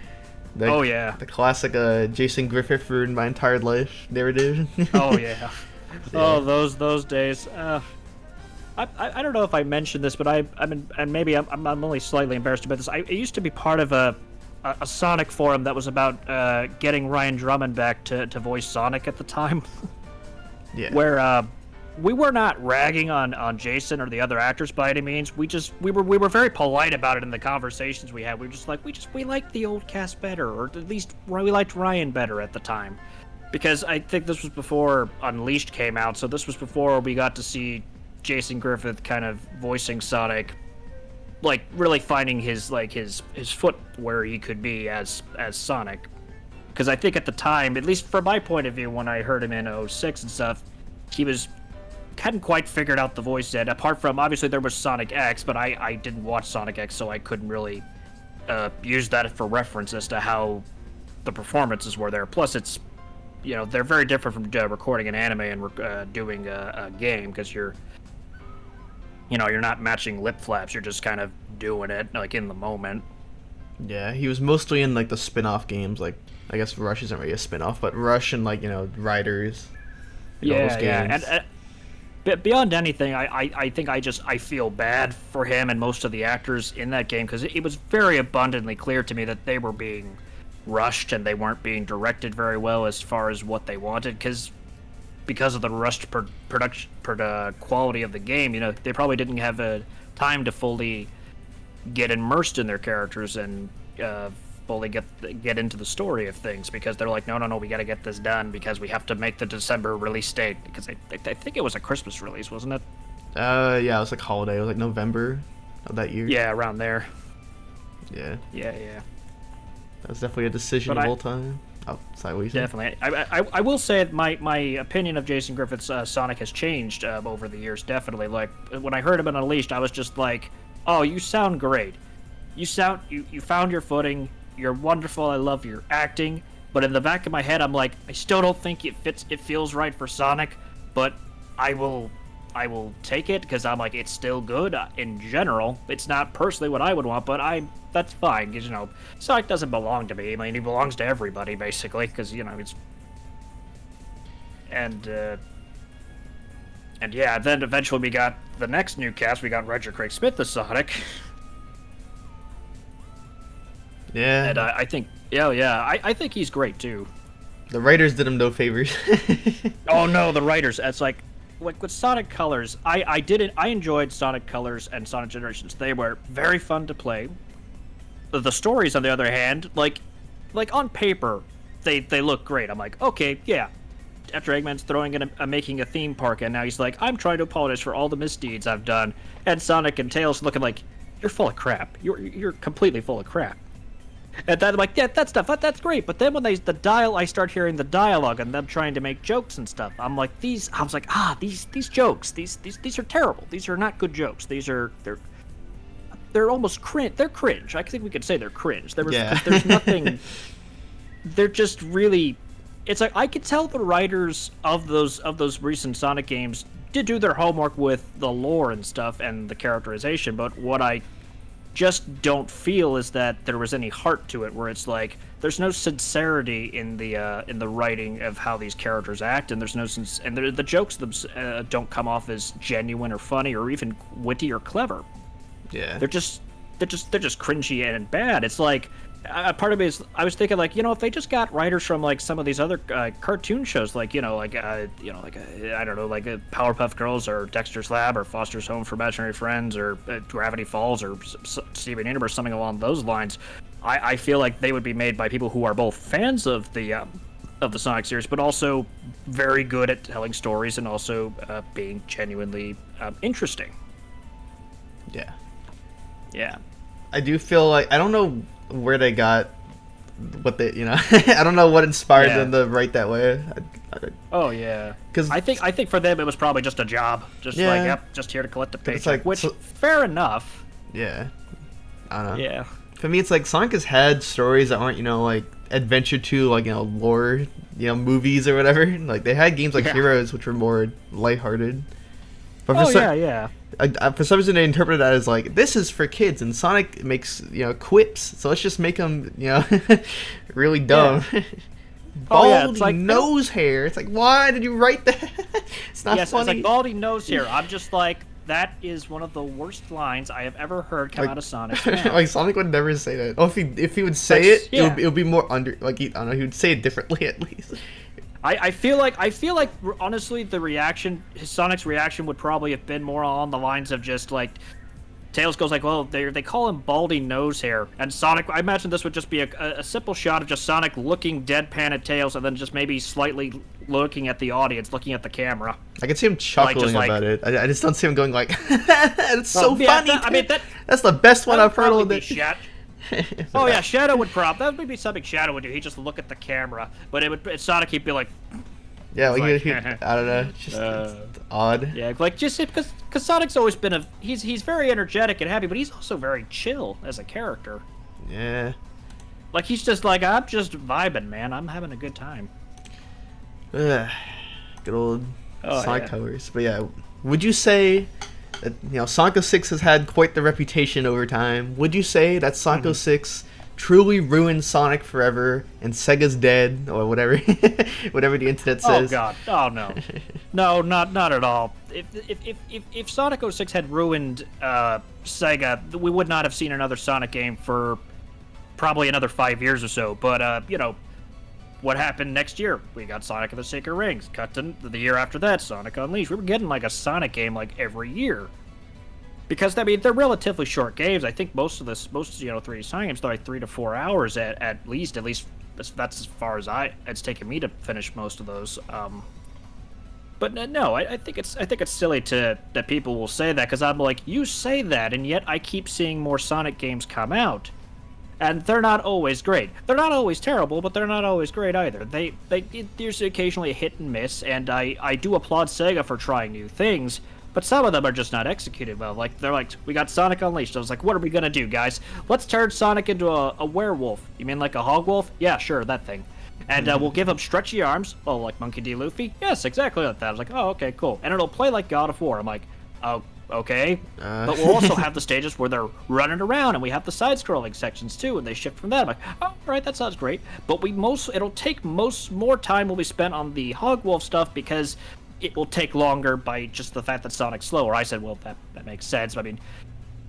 The classic Jason Griffith ruined my entire life narrative. Oh yeah. Oh, those days. I don't know if I mentioned this, but I'm only slightly embarrassed about this. I used to be part of a Sonic forum that was about getting Ryan Drummond back to voice Sonic at the time. Yeah. Where we were not ragging on Jason or the other actors by any means. We were very polite about it in the conversations we had. We were just like, we liked the old cast better, or at least we liked Ryan better at the time, because I think this was before Unleashed came out. So this was before we got to see Jason Griffith kind of voicing Sonic, like really finding his foot where he could be as Sonic. Because I think at the time, at least from my point of view, when I heard him in 06 and stuff, he hadn't quite figured out the voice yet. Apart from, obviously, there was Sonic X, but I didn't watch Sonic X, so I couldn't really use that for reference as to how the performances were there. Plus, it's, they're very different from recording an anime and doing a game, because you're not matching lip flaps. You're just kind of doing it, like, in the moment. Yeah, he was mostly in, like, the spin-off games. Like, I guess Rush isn't really a spin-off, but Rush and, like, Riders. All those games. And beyond anything, I think I feel bad for him and most of the actors in that game, because it was very abundantly clear to me that they were being rushed and they weren't being directed very well as far as what they wanted, because of the rushed production quality of the game. They probably didn't have time to fully get immersed in their characters and fully get into the story of things because they're like, no, we got to get this done because we have to make the December release date because I think it was a Christmas release, wasn't it? Yeah, it was like holiday. It was like November of that year. Yeah, around there. Yeah. Yeah. That was definitely a decision of all time. Oh, sorry, what you saying? Definitely. I will say my opinion of Jason Griffith's Sonic has changed over the years, definitely. Like, when I heard him in Unleashed, I was just like, oh, you sound great. You found your footing. You're wonderful. I love your acting. But in the back of my head, I'm like, I still don't think it feels right for Sonic, but I will take it because I'm like, it's still good in general. It's not personally what I would want, but that's fine because, you know, Sonic doesn't belong to me. I mean, he belongs to everybody basically because, you know, it's and yeah, then eventually we got the next new cast. We got Roger Craig Smith as Sonic. Yeah. And I think, I think he's great too. The writers did him no favors. Oh no, the writers. It's like with Sonic Colors, I enjoyed Sonic Colors and Sonic Generations. They were very fun to play. The stories, on the other hand, like on paper, they look great. I'm like, okay, yeah. After Eggman's throwing in making a theme park, and now he's like, I'm trying to apologize for all the misdeeds I've done, and Sonic and Tails looking like, you're full of crap. You're completely full of crap. And then I'm like, yeah, that's great. But then when I start hearing the dialogue and them trying to make jokes and stuff, I'm like, these jokes, these are terrible. These are not good jokes. They're almost cringe. They're cringe. I think we could say they're cringe. There's nothing. They're just really. It's like I could tell the writers of those recent Sonic games did do their homework with the lore and stuff and the characterization, but what I just don't feel is that there was any heart to it, where it's like there's no sincerity in the writing of how these characters act, and there's no the jokes don't come off as genuine or funny or even witty or clever. Yeah, they're just cringy and bad. It's like part of me is I was thinking like, you know, if they just got writers from like some of these other cartoon shows, like I don't know, like Powerpuff Girls or Dexter's Lab or Foster's Home for Imaginary Friends or Gravity Falls or Steven Universe, something along those lines. I feel like they would be made by people who are both fans of the Sonic series, but also very good at telling stories and also being genuinely interesting. Yeah. Yeah. I do feel like I don't know where they got what they, you know, I don't know what inspired them to write that way. Oh yeah, because I think for them it was probably just a job, just like, yep, just here to collect the paycheck, which fair enough. Yeah, I don't know. Yeah, for me it's like Sonic has had stories that aren't, you know, like Adventure 2, like, you know, lore, you know, movies or whatever. Like they had games like Heroes, which were more lighthearted. But for some reason they interpreted that as like, this is for kids, and Sonic makes, you know, quips, so let's just make them, you know, really dumb. Yeah. Baldy it's like, nose hair. It's like, why did you write that? It's not funny. It's like baldy nose hair. I'm just like, that is one of the worst lines I have ever heard come out of Sonic. Like Sonic would never say that. Oh, if he would say it would be more under, like, I don't know, he would say it differently at least. I feel like honestly Sonic's reaction would probably have been more along the lines of just like, Tails goes like, well, they call him baldy nose hair, and Sonic, I imagine this would just be a simple shot of just Sonic looking deadpan at Tails and then just maybe slightly looking at the audience, looking at the camera. I can see him chuckling about it. I just don't see him going like, it's so funny. That's the best one I've heard all day. Oh yeah, Shadow would that would be something Shadow would do. He'd just look at the camera, but Sonic, he'd be like, yeah, like I don't know, it's just odd. Yeah, like just because Sonic's always been he's very energetic and happy, but he's also very chill as a character. Yeah, like he's just like, I'm just vibing, man. I'm having a good time. Good old Sonic Colors. But yeah, would you say that, you know, Sonic 06 has had quite the reputation over time? Would you say that Sonic 06 truly ruined Sonic forever and Sega's dead, or whatever whatever the internet says? Oh god, oh no. No, not at all. If Sonic 06 had ruined Sega, we would not have seen another Sonic game for probably another 5 years or so. But you know, what happened next year? We got Sonic and the Sacred Rings. Cut to the year after that, Sonic Unleashed. We were getting like a Sonic game like every year. because I mean they're relatively short games. I think most 3D Sonic games are like 3 to 4 hours at least. At least that's as far as it's taken me to finish most of those. But no, I think it's silly that people will say that, because I'm like, you say that, and yet I keep seeing more Sonic games come out, and they're not always great. They're not always terrible, but they're not always great either. There's occasionally a hit and miss, and I do applaud Sega for trying new things, but some of them are just not executed well. Like they're like, we got Sonic Unleashed. I was like, what are we gonna do, guys? Let's turn Sonic into a werewolf. You mean like a hog wolf? Yeah, sure, that thing. And we'll give him stretchy arms. Oh, like Monkey D. Luffy? Yes, exactly like that. I was like, oh, okay, cool. And it'll play like God of War. I'm like, oh, okay. But we'll also have the stages where they're running around, and we have the side-scrolling sections too, and they shift from that. I'm like, oh, all right, that sounds great. But it'll take more time will be spent on the Hog Wolf stuff, because it will take longer by just the fact that Sonic's slower. I said, well, that makes sense. I mean,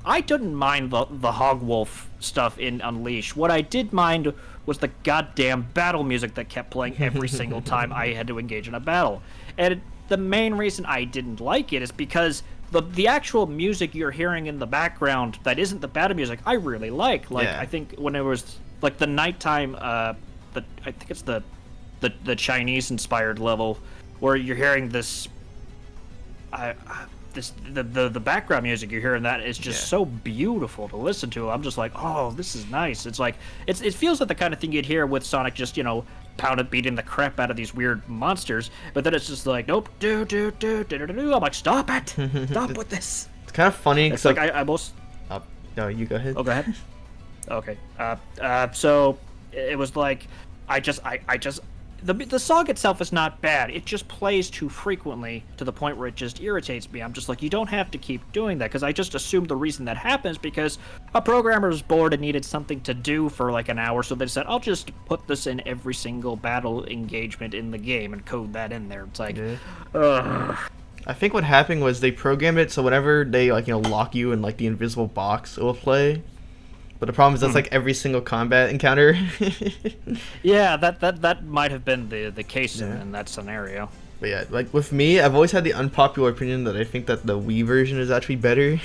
I didn't mind the Hog Wolf stuff in Unleash. What I did mind was the goddamn battle music that kept playing every single time I had to engage in a battle. And the main reason I didn't like it is because the actual music you're hearing in the background that isn't the battle music, I really like. Like, yeah. I think when it was like the nighttime, I think it's the Chinese-inspired level where you're hearing this. The background music you're hearing, that is just so beautiful to listen to. I'm just like, oh, this is nice. It's like it feels like the kind of thing you'd hear with Sonic just beating the crap out of these weird monsters. But then it's just like, nope, do. I'm like, stop it, stop with this. It's kind of funny. It's like I most. No, you go ahead. Oh, go ahead. Okay. So it was like, The song itself is not bad. It just plays too frequently to the point where it just irritates me. I'm just like, you don't have to keep doing that, because I just assumed the reason that happens because a programmer was bored and needed something to do for like an hour, so they said, I'll just put this in every single battle engagement in the game and code that in there. It's like, ugh. I think what happened was they programmed it so whenever they lock you in like the invisible box, it will play. But the problem is that's like every single combat encounter. Yeah, that might have been the case in that scenario. But yeah, like with me, I've always had the unpopular opinion that I think that the Wii version is actually better,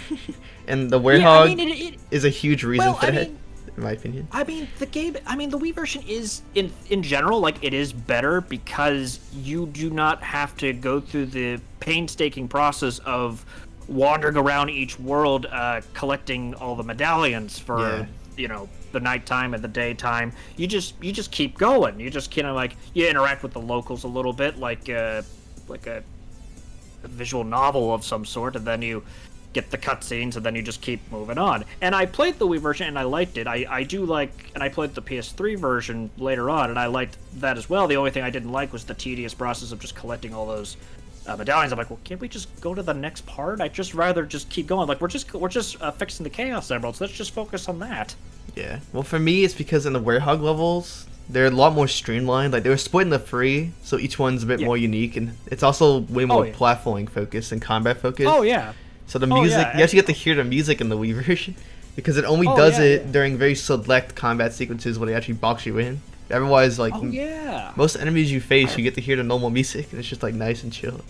and the Werehog is a huge reason for that, in my opinion. I mean, the Wii version is in general, like, it is better because you do not have to go through the painstaking process of wandering around each world collecting all the medallions for the nighttime and the daytime. You just keep going. You just kind of like, you interact with the locals a little bit, like a visual novel of some sort, and then you get the cutscenes, and then you just keep moving on. And I played the Wii version and I liked it. I do like, and I played the PS3 version later on, and I liked that as well. The only thing I didn't like was the tedious process of just collecting all those medallions. I'm like, well, can't we just go to the next part? I'd just rather just keep going. Like, we're just fixing the Chaos Emeralds. Let's just focus on that. Yeah. Well, for me, it's because in the Werehog levels, they're a lot more streamlined. Like, they were split into 3, so each one's a bit more unique, and it's also way more platforming focused and combat focused. Oh yeah. So the music, you actually get to hear the music in the Wii version, because it only does it during very select combat sequences where they actually box you in. Otherwise, like, most enemies you face, you get to hear the normal music, and it's just like nice and chill.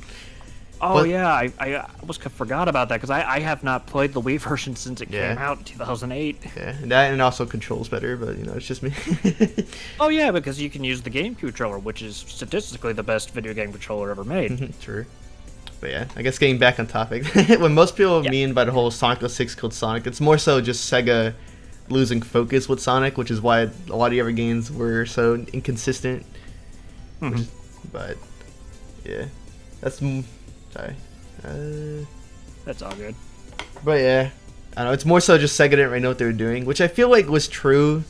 I almost forgot about that, because I have not played the Wii version since it came out in 2008. Yeah, and that, and also controls better, but it's just me. Oh yeah, because you can use the GameCube controller, which is statistically the best video game controller ever made. True. But yeah, I guess getting back on topic, when most people mean by the whole Sonic 06 killed Sonic, it's more so just Sega losing focus with Sonic, which is why a lot of the other games were so inconsistent. But yeah, that's sorry. That's all good. But yeah, I don't know. It's more so just Sega didn't really know what they were doing, which I feel like was true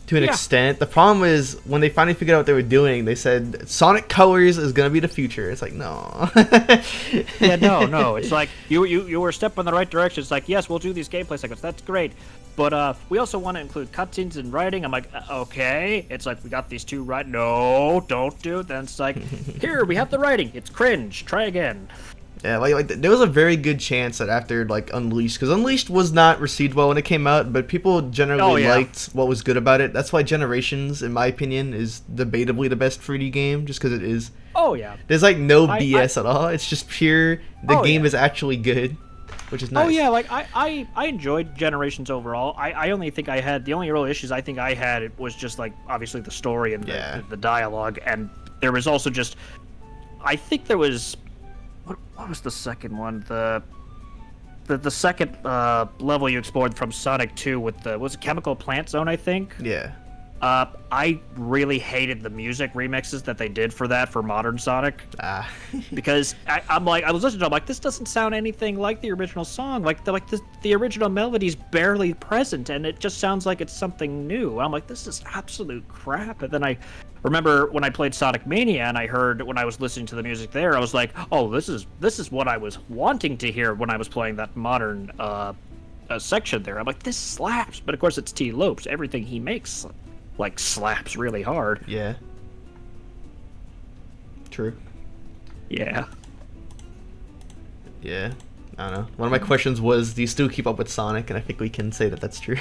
to an extent. The problem is when they finally figured out what they were doing, they said Sonic Colors is gonna be the future. It's like, no. No. It's like you were a step in the right direction. It's like, yes, we'll do these gameplay segments. That's great, but we also want to include cutscenes and writing. I'm like, okay. It's like, we got these two right. No, don't do it. Then it's like, here we have the writing. It's cringe. Try again. Yeah, like there was a very good chance that after like Unleashed, because Unleashed was not received well when it came out, but people generally liked what was good about it. That's why Generations, in my opinion, is debatably the best 3D game, just because it is. Oh yeah. There's like no BS at all. It's just pure. The game is actually good. which is nice. Oh yeah, like I enjoyed Generations overall. I only think I had the only real issues I think I had it was just like obviously the story and the dialogue, and there was also just I think there was what was the second one, the second level you explored from Sonic 2 with the was it Chemical Plant Zone, I think. Yeah. I really hated the music remixes that they did for that for modern Sonic. Because I was listening to it, I'm like, this doesn't sound anything like the original song. The original melody's barely present, and it just sounds like it's something new. I'm like, this is absolute crap. And then I remember when I played Sonic Mania, and I heard when I was listening to the music there, I was like, oh, this is what I was wanting to hear when I was playing that modern section there. I'm like, this slaps. But of course, it's T. Lopes. Everything he makes like slaps really hard. Yeah. True. Yeah. Yeah. I don't know. One of my questions was, do you still keep up with Sonic? And I think we can say that that's true.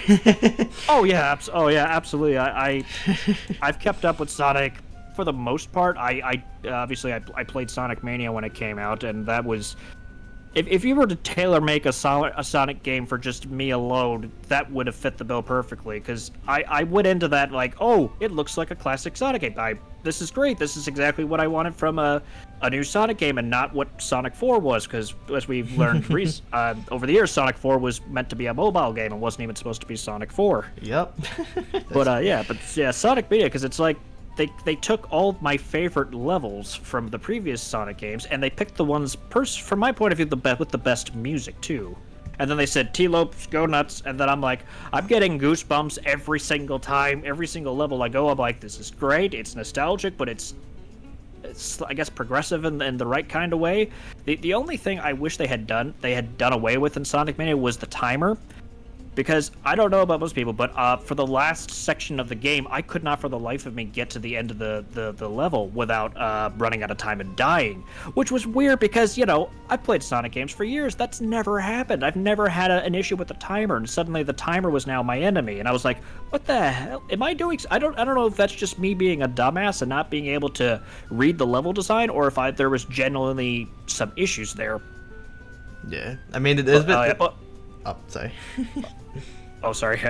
Oh yeah, absolutely. I've kept up with Sonic for the most part. I obviously I played Sonic Mania when it came out, and that was. If you were to tailor make a Sonic game for just me alone, that would have fit the bill perfectly. Because I went into that like, oh, it looks like a classic Sonic game. This is great. This is exactly what I wanted from a new Sonic game, and not what Sonic 4 was. Because as we've learned over the years, Sonic 4 was meant to be a mobile game and wasn't even supposed to be Sonic 4. Yep. but Sonic Mania, because it's like. They took all of my favorite levels from the previous Sonic games, and they picked the ones, from my point of view, with the best music, too. And then they said, T-Lopes, go nuts, and then I'm like, I'm getting goosebumps every single time, every single level I go, I'm like, this is great, it's nostalgic, but it's I guess, progressive in the right kind of way. The only thing I wish they had done away with in Sonic Mania was the timer. Because I don't know about most people, but for the last section of the game, I could not for the life of me get to the end of the level without running out of time and dying. Which was weird because, I've played Sonic games for years. That's never happened. I've never had an issue with the timer, and suddenly the timer was now my enemy. And I was like, what the hell am I doing? I don't know if that's just me being a dumbass and not being able to read the level design, or if there was genuinely some issues there. Yeah. I mean, there's been... Oh, sorry. Oh, sorry.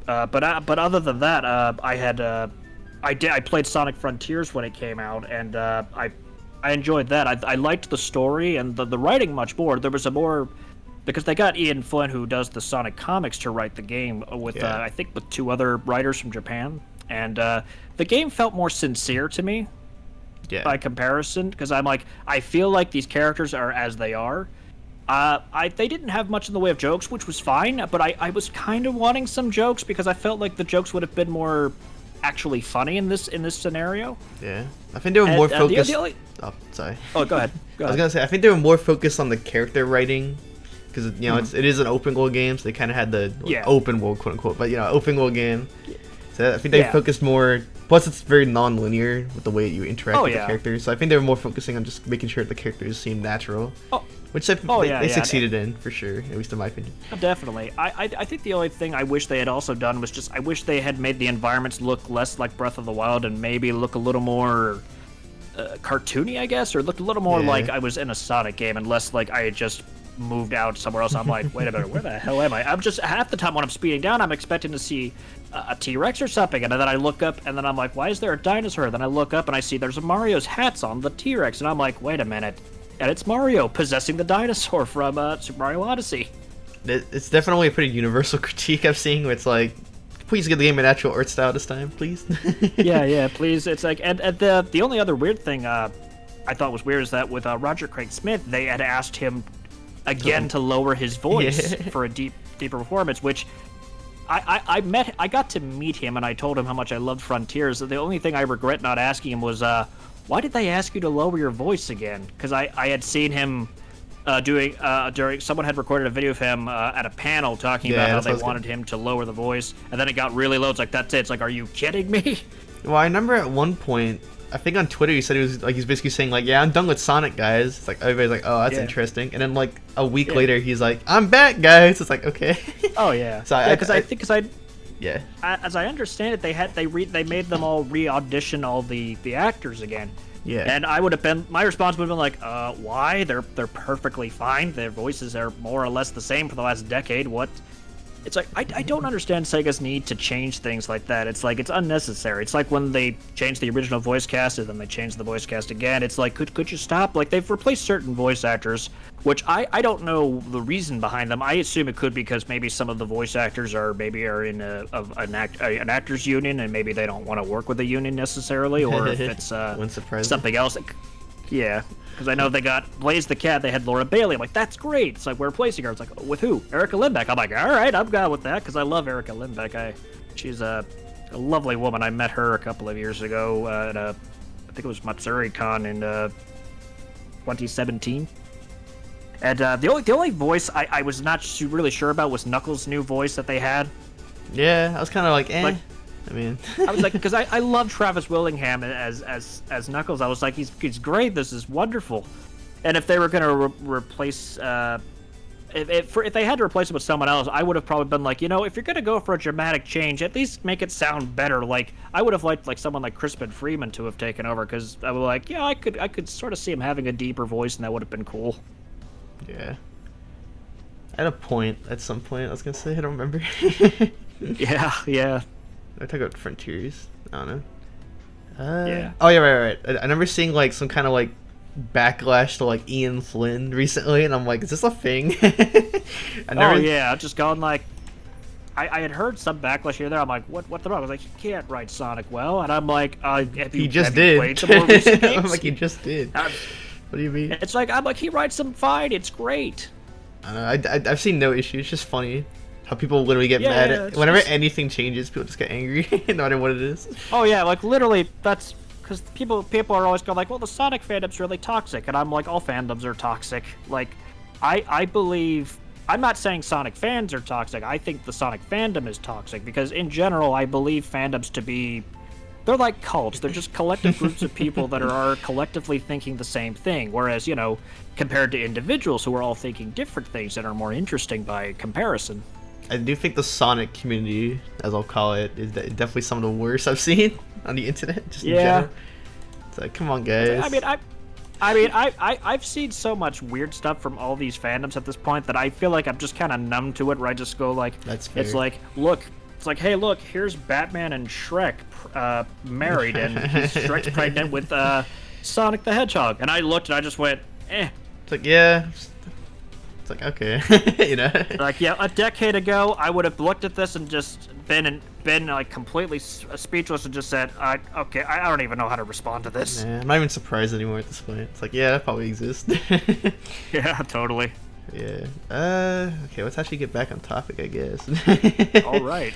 But other than that, I played Sonic Frontiers when it came out, and I enjoyed that. I liked the story and the writing much more. There was because they got Ian Flynn, who does the Sonic comics, to write the game with I think with 2 other writers from Japan, and the game felt more sincere to me. Yeah. By comparison, because I'm like, I feel like these characters are as they are. They didn't have much in the way of jokes, which was fine, but I was kind of wanting some jokes because I felt like the jokes would have been more actually funny in this scenario. Yeah, I think they were more focused. Oh, sorry. Oh, go ahead. I was gonna say I think they were more focused on the character writing because it is an open world game, so they kind of had the open world, quote unquote, but open world game. So I think they focused more. Plus, it's very non-linear with the way you interact with the characters. So I think they were more focusing on just making sure the characters seem natural. Oh. Which they succeeded in, for sure, at least in my opinion. Definitely. I think the only thing I wish they had also done was I wish they had made the environments look less like Breath of the Wild and maybe look a little more cartoony, I guess, or looked a little more like I was in a Sonic game and less like I had just moved out somewhere else. I'm like, wait a minute, where the hell am I? I'm just, half the time when I'm speeding down, I'm expecting to see a T-Rex or something, and then I look up, and then I'm like, why is there a dinosaur? Then I look up, and I see there's a Mario's hats on the T-Rex, and I'm like, wait a minute. And it's Mario possessing the dinosaur from Super Mario Odyssey. It's definitely a pretty universal critique I'm seeing, where it's like, please give the game a natural art style this time, please. yeah, please. It's like, and the only other weird thing I thought was weird is that with Roger Craig Smith, they had asked him again to lower his voice for a deeper performance, which I got to meet him, and I told him how much I loved Frontiers. The only thing I regret not asking him was, why did they ask you to lower your voice again? Because I had seen him during someone had recorded a video of him at a panel talking about how they wanted him to lower the voice, and then it got really low. It's like, that's it. It's like, are you kidding me? Well, I remember at one point, I think on Twitter he said he's basically saying like, yeah, I'm done with Sonic, guys. It's like everybody's like, oh, that's interesting. And then like a week later he's like, I'm back, guys. It's like, okay. Oh yeah. So Yeah. as I understand it, they made them all re-audition all the actors again. Yeah. And my response would have been like, why? They're perfectly fine. Their voices are more or less the same for the last decade. What? It's like I don't understand Sega's need to change things like that. It's like it's unnecessary. It's like when they changed the original voice cast and then they changed the voice cast again. It's like could you stop? Like they've replaced certain voice actors, which I don't know the reason behind them. I assume it could be because maybe some of the voice actors are in an actors union and maybe they don't want to work with a union necessarily, or if it's something else. Yeah, because I know they got Blaze the Cat. They had Laura Bailey. I'm like, that's great. It's like we're replacing her. It's like, with who? Erica Lindbeck. I'm like, all right, I'm good with that because I love Erica Lindbeck. She's a lovely woman. I met her a couple of years ago at I think it was MatsuriCon in 2017. And the only voice I was not really sure about was Knuckles' new voice that they had. Yeah, I was kind of like, eh. I mean, I was like, because I love Travis Willingham as Knuckles. I was like, he's great. This is wonderful. And if they were gonna replace, if they had to replace it with someone else, I would have probably been like, if you're gonna go for a dramatic change, at least make it sound better. Like I would have liked like someone like Crispin Freeman to have taken over, because I was like, yeah, I could sort of see him having a deeper voice, and that would have been cool. Yeah. At a point, at some point, I was gonna say, I don't remember. Yeah. I talk about Frontiers. I don't know. Yeah. Oh yeah, right. I remember seeing like some kind of like backlash to like Ian Flynn recently, and I'm like, is this a thing? Oh yeah, just going like, I had heard some backlash here and there. I'm like, what the wrong? I was like, he can't write Sonic well, and I'm like, he just did. Played some more recent games? I'm like, he just did. What do you mean? It's like I'm like, he writes them fine. It's great. I've seen no issue. It's just funny how people literally get mad at whenever anything changes. People just get angry, no matter what it is. Oh yeah, like literally, that's because people are always going like, well, the Sonic fandom's really toxic, and I'm like, all fandoms are toxic. Like, I believe. I'm not saying Sonic fans are toxic. I think the Sonic fandom is toxic because, in general, I believe fandoms to be. They're like cults. They're just collective groups of people that are collectively thinking the same thing. Whereas, compared to individuals who are all thinking different things that are more interesting by comparison. I do think the Sonic community, as I'll call it, is definitely some of the worst I've seen on the internet. Just in general. It's like, come on, guys. I've seen so much weird stuff from all these fandoms at this point that I feel like I'm just kind of numb to it. Where I just go like, that's fair. It's like, look. It's like, hey, look, here's Batman and Shrek married, and Shrek's pregnant with Sonic the Hedgehog. And I looked and I just went, eh. It's like, yeah. It's like, okay, Like, yeah, a decade ago, I would have looked at this and just been like completely speechless and just said, okay, I don't even know how to respond to this. I'm not even surprised anymore at this point. It's like, yeah, that probably exists. Yeah, totally. Yeah. Okay, let's actually get back on topic, I guess. All right.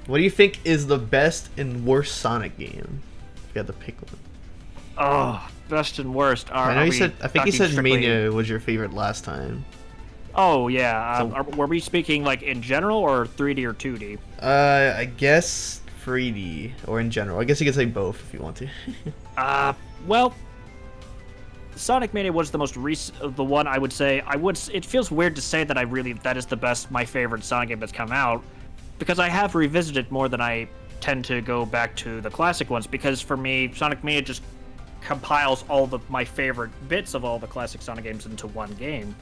What do you think is the best and worst Sonic game? If you had to pick one. Oh, best and worst. I know you said. I think you said Mania was your favorite last time. Oh yeah. Were we speaking like in general or 3D or 2D? I guess 3D or in general. I guess you could say both if you want to. Well. Sonic Mania was the most recent, the one I would say. It feels weird to say that that is the best, my favorite Sonic game that's come out, because I have revisited more than I tend to go back to the classic ones. Because for me, Sonic Mania just compiles all my favorite bits of all the classic Sonic games into one game.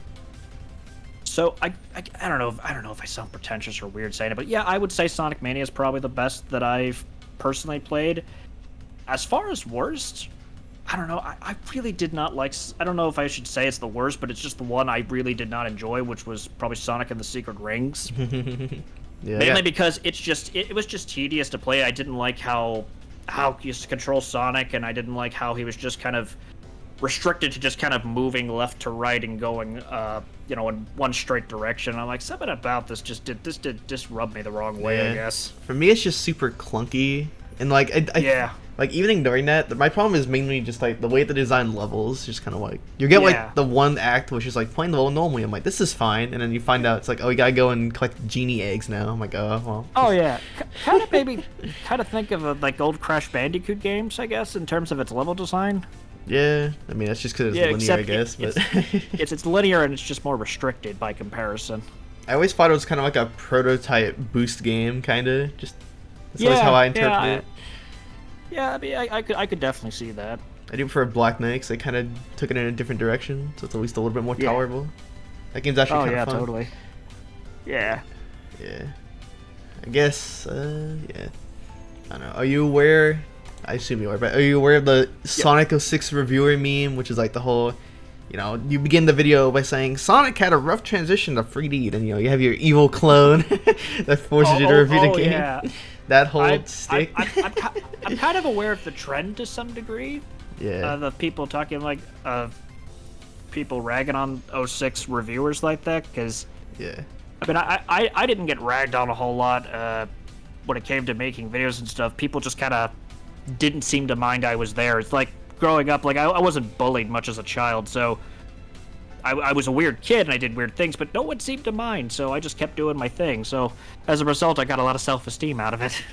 So I don't know if I sound pretentious or weird saying it, but yeah, I would say Sonic Mania is probably the best that I've personally played. As far as worst. I don't know. I really did not like. I don't know if I should say it's the worst, but it's just the one I really did not enjoy, which was probably Sonic and the Secret Rings. Mainly because it was just tedious to play. I didn't like how he used to control Sonic, and I didn't like how he was just kind of restricted to just kind of moving left to right and going, in one straight direction. I'm like, something about this just rubbed me the wrong way. I guess. For me, it's just super clunky, and like Like, even ignoring that, my problem is mainly just, like, the way they design levels, just kind of, like, you get, like, the one act, which is, like, playing the level normally, I'm like, this is fine, and then you find out, it's like, oh, you gotta go and collect genie eggs now, I'm like, oh, well. Oh, yeah. Kind of maybe, think of, like, old Crash Bandicoot games, I guess, in terms of its level design. Yeah, I mean, that's just because it's linear, I guess, but... It's linear, and it's just more restricted by comparison. I always thought it was kind of like a prototype boost game, kind of. Just that's always how I interpret it. Yeah, I mean, I could definitely see that. I do for Black Knight 'cause they kind of took it in a different direction, so it's at least a little bit more tolerable. That game's actually kind of fun. Totally. Yeah. Yeah. I guess, yeah. I don't know. Are you aware? I assume you are, but are you aware of the Sonic 06 reviewer meme, which is like the whole, you know, you begin the video by saying Sonic had a rough transition to 3D, and you know you have your evil clone that forces you to review the game. Yeah. That whole stick. I'm kind of aware of the trend to some degree. Yeah. The people talking like people ragging on 06 reviewers like that, because Yeah. I mean I didn't get ragged on a whole lot when it came to making videos and stuff. People just kind of didn't seem to mind I was there. It's like growing up, like I wasn't bullied much as a child, so I was a weird kid and I did weird things, but no one seemed to mind, so I just kept doing my thing. So as a result, I got a lot of self-esteem out of it.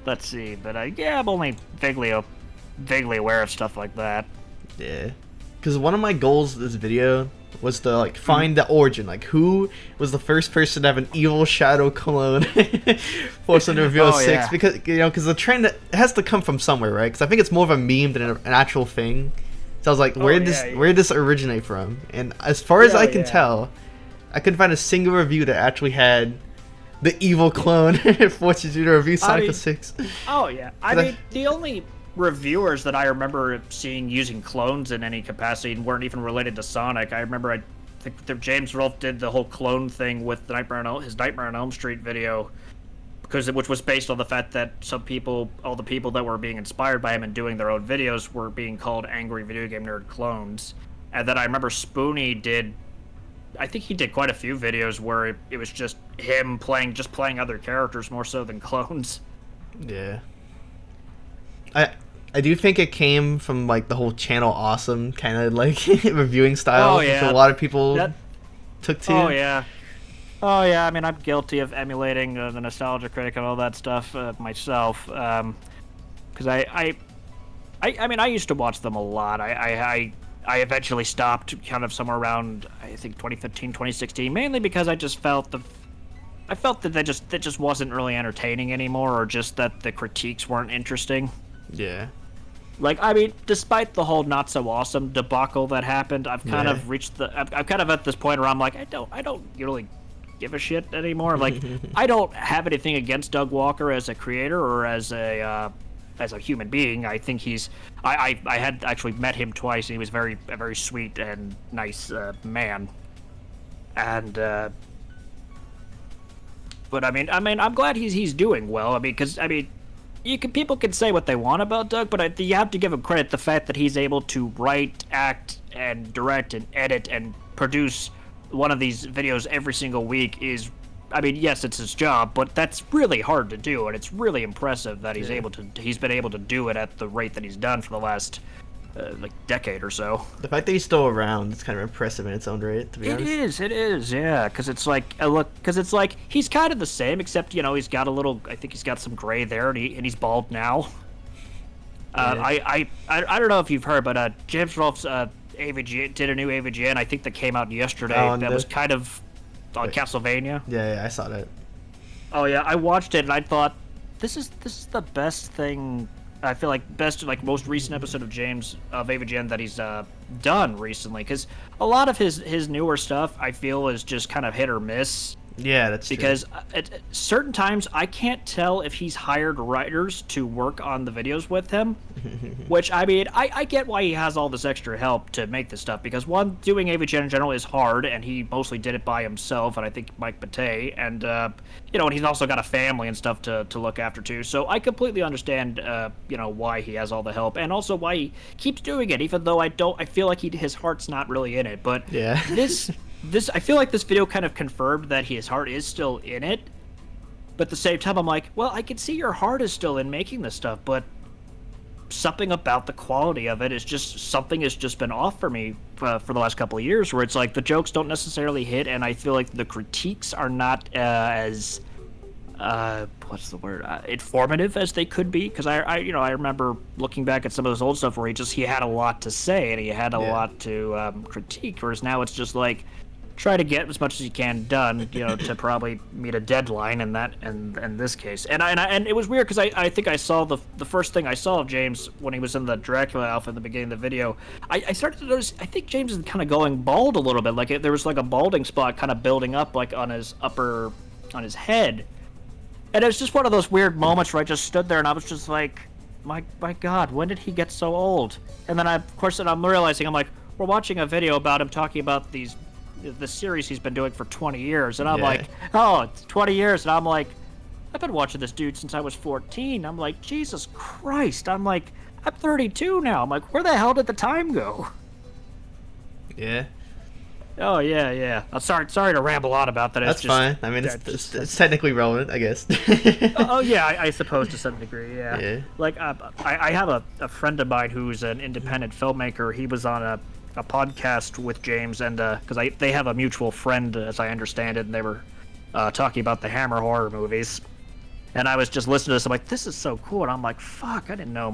Let's see, but yeah, I'm only vaguely aware of stuff like that. Yeah. Because one of my goals of this video was to like find the origin, like who was the first person to have an evil shadow clone for Sonic Reveal 6, yeah. because you know, because the trend has to come from somewhere, right? Because I think it's more of a meme than an actual thing. So I was like, where did this originate from? And as far as I can tell, I couldn't find a single review that actually had the evil clone forces you to review Sonic 06. Oh yeah, I mean the only reviewers that I remember seeing using clones in any capacity weren't even related to Sonic. I remember I think that James Rolfe did the whole clone thing with the his Nightmare on Elm Street video, which was based on the fact that all the people that were being inspired by him and doing their own videos were being called angry video game nerd clones. And then I remember Spoonie did, I think he did quite a few videos where it was just him playing other characters more so than clones. Yeah. I do think it came from like the whole channel awesome kind of like reviewing style, which a lot of people took to. Oh yeah. Oh yeah, I mean I'm guilty of emulating the Nostalgia Critic and all that stuff myself, because I mean I used to watch them a lot. I eventually stopped kind of somewhere around I think 2015, 2016, mainly because I just felt that that just wasn't really entertaining anymore, or just that the critiques weren't interesting. Yeah. Like, I mean, despite the whole not so awesome debacle that happened, I've kind of reached I'm kind of at this point where I'm like, I don't really give a shit anymore. Like, I don't have anything against Doug Walker as a creator or as a human being. I think I had actually met him twice, and he was a very sweet and nice man. And but I mean, I'm glad he's doing well. I mean, because people can say what they want about Doug, but you have to give him credit. The fact that he's able to write, act, and direct, and edit, and produce one of these videos every single week is, I mean, yes, it's his job, but that's really hard to do, and it's really impressive that he's been able to do it at the rate that he's done for the last like decade or so. The fact that he's still around is kind of impressive in its own right, to be honest. It is, yeah, because it's like he's kind of the same, except he's got I think he's got some gray there, and he's bald now. I don't know if you've heard, but James Rolfe's AVG did a new AVGN, I think that came out yesterday. Was kind of on Castlevania. Yeah, I saw that. Oh yeah, I watched it and I thought, this is the best thing. I feel like most recent episode of AVGN that he's done recently, because a lot of his newer stuff I feel is just kind of hit or miss. Yeah, that's true. Because at certain times I can't tell if he's hired writers to work on the videos with him, which I mean I get why he has all this extra help to make this stuff, because one, doing AVGN in general is hard, and he mostly did it by himself, and I think Mike Batey, and and he's also got a family and stuff to look after too. So I completely understand why he has all the help, and also why he keeps doing it, even though I feel like his heart's not really in it. But yeah. This I feel like this video kind of confirmed that his heart is still in it, but at the same time I'm like, well, I can see your heart is still in making this stuff, but something about the quality of it is just something has just been off for me for the last couple of years, where it's like the jokes don't necessarily hit, and I feel like the critiques are not as what's the word? Informative as they could be, because I remember looking back at some of those old stuff where he had a lot to say and he had a lot to critique, whereas now it's just like try to get as much as you can done, to probably meet a deadline in this case. And it was weird because I think I saw the first thing I saw of James when he was in the Dracula outfit at the beginning of the video. I started to notice I think James is kind of going bald a little bit, like there was like a balding spot kind of building up like on his head. And it was just one of those weird moments where I just stood there and I was just like, my God, when did he get so old? And then of course I'm realizing, I'm like, we're watching a video about him talking about the series he's been doing for 20 years. And I'm like, oh, it's 20 years. And I'm like, I've been watching this dude since I was 14. I'm like, Jesus Christ. I'm like, I'm 32 now. I'm like, where the hell did the time go? Yeah. Oh, yeah. I'm sorry to ramble on about that. That's fine. I mean, it's technically relevant, I guess. Yeah, I suppose to some degree, yeah. Like, I have a friend of mine who's an independent filmmaker. He was on a podcast with James, and because they have a mutual friend, as I understand it, and they were talking about the Hammer horror movies. And I was just listening to this. I'm like, this is so cool. And I'm like, fuck, I didn't know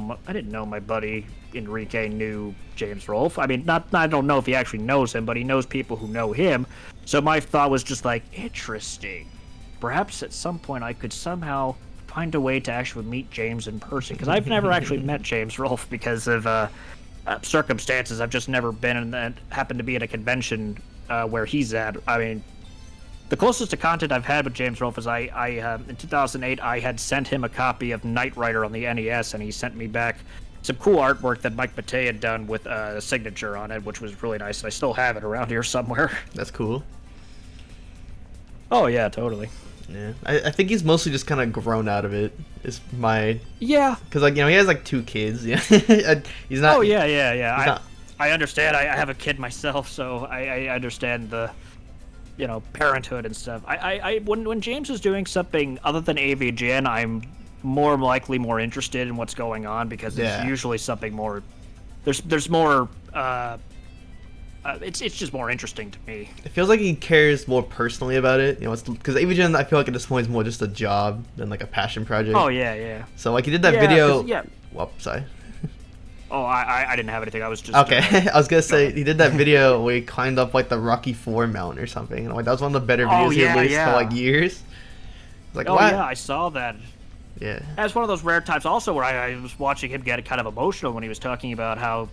my buddy Enrique knew James Rolfe. I mean, I don't know if he actually knows him, but he knows people who know him. So my thought was just like, interesting. Perhaps at some point I could somehow find a way to actually meet James in person, because I've never actually met James Rolfe because of circumstances. I've just never been and happened to be at a convention where he's at. I mean, the closest to content I've had with James Rolfe is in 2008 I had sent him a copy of Knight Rider on the NES, and he sent me back some cool artwork that Mike Matei had done with a signature on it, which was really nice. I still have it around here somewhere. That's cool. Oh yeah, totally. Yeah, I think he's mostly just kind of grown out of it. Is my because he has like 2 kids. Yeah, he's not. Oh yeah. I understand. I have a kid myself, so I understand the parenthood and stuff. When James is doing something other than AVGN, I'm more interested in what's going on, because it's usually something more. There's more. It's just more interesting to me. It feels like he cares more personally about it, because AVGN, I feel like at this point is more just a job than like a passion project. Oh yeah. So like he did that video. Well, sorry. Oh, I didn't have anything. I was just okay. I was gonna say he did that video where he climbed up like the Rocky 4 mountain or something, and like that was one of the better videos he released for like years. Like, what? Yeah, I saw that. Yeah. That's one of those rare times also where I was watching him get kind of emotional when he was talking about how,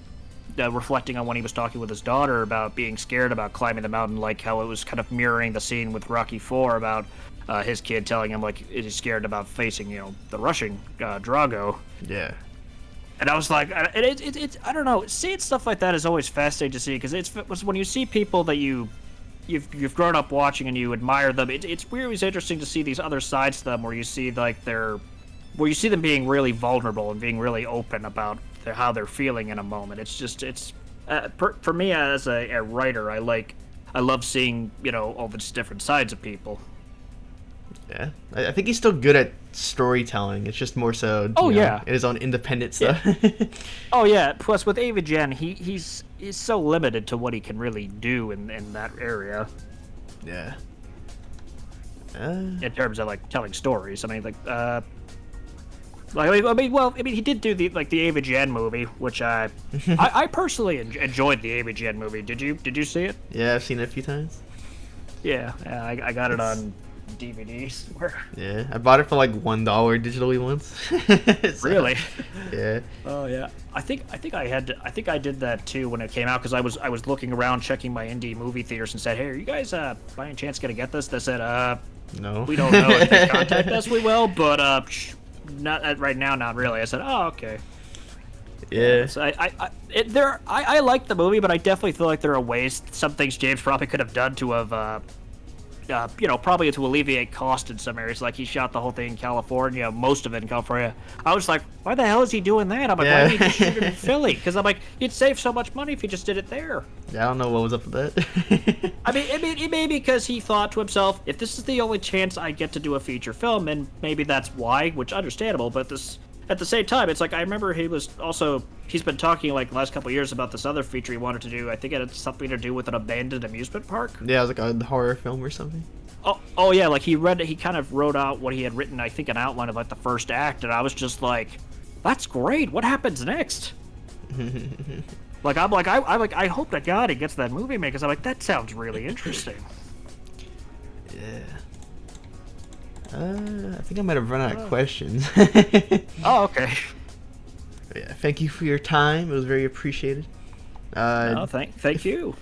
reflecting on when he was talking with his daughter about being scared about climbing the mountain, like how it was kind of mirroring the scene with Rocky 4 about his kid telling him like he's scared about facing the Russian Drago. Yeah. And I was like, it's I don't know. Seeing stuff like that is always fascinating to see, because it's when you see people that you've grown up watching and you admire them. It's always interesting to see these other sides to them, where you see where you see them being really vulnerable and being really open about how they're feeling in a moment. For me as a writer, I love seeing all the different sides of people. Yeah, I think he's still good at storytelling. It's just more so in his own independent stuff. Oh yeah. Plus with AVGN, he's so limited to what he can really do in that area. Yeah. In terms of like telling stories, I mean he did do the AVGN movie, which I personally enjoyed the AVGN movie. Did you see it? Yeah, I've seen it a few times. Yeah, I got it on DVD somewhere. Yeah, I bought it for like $1 digitally once. So, really? Yeah. Oh yeah. I think I did that too when it came out, because I was looking around checking my indie movie theaters and said, hey, are you guys by any chance gonna get this? They said, no. We don't know. If they contact us, we will, but not right now, not really. I said, oh, okay. Yeah. So I like the movie, but I definitely feel like there are ways, some things James probably could have done to have probably to alleviate cost in some areas. Like he shot the whole thing in California, most of it in California. I was like, why the hell is he doing that? I'm like, why didn't he just shoot it in Philly? Because I'm like, you'd save so much money if he just did it there. Yeah, I don't know what was up with that. I mean, it may be because he thought to himself, if this is the only chance I get to do a feature film, and maybe that's why, which understandable, but at the same time, it's like, I remember he's been talking like the last couple of years about this other feature he wanted to do. I think it had something to do with an abandoned amusement park. Yeah, it was like a horror film or something. Oh yeah, like he kind of wrote out what he had written. I think an outline of like the first act, and I was just like, "That's great. What happens next?" Like I hope to God he gets that movie made because I'm like that sounds really interesting. Yeah. I think I might have run out of questions. Oh, okay. Yeah, thank you for your time. It was very appreciated. No, thank you.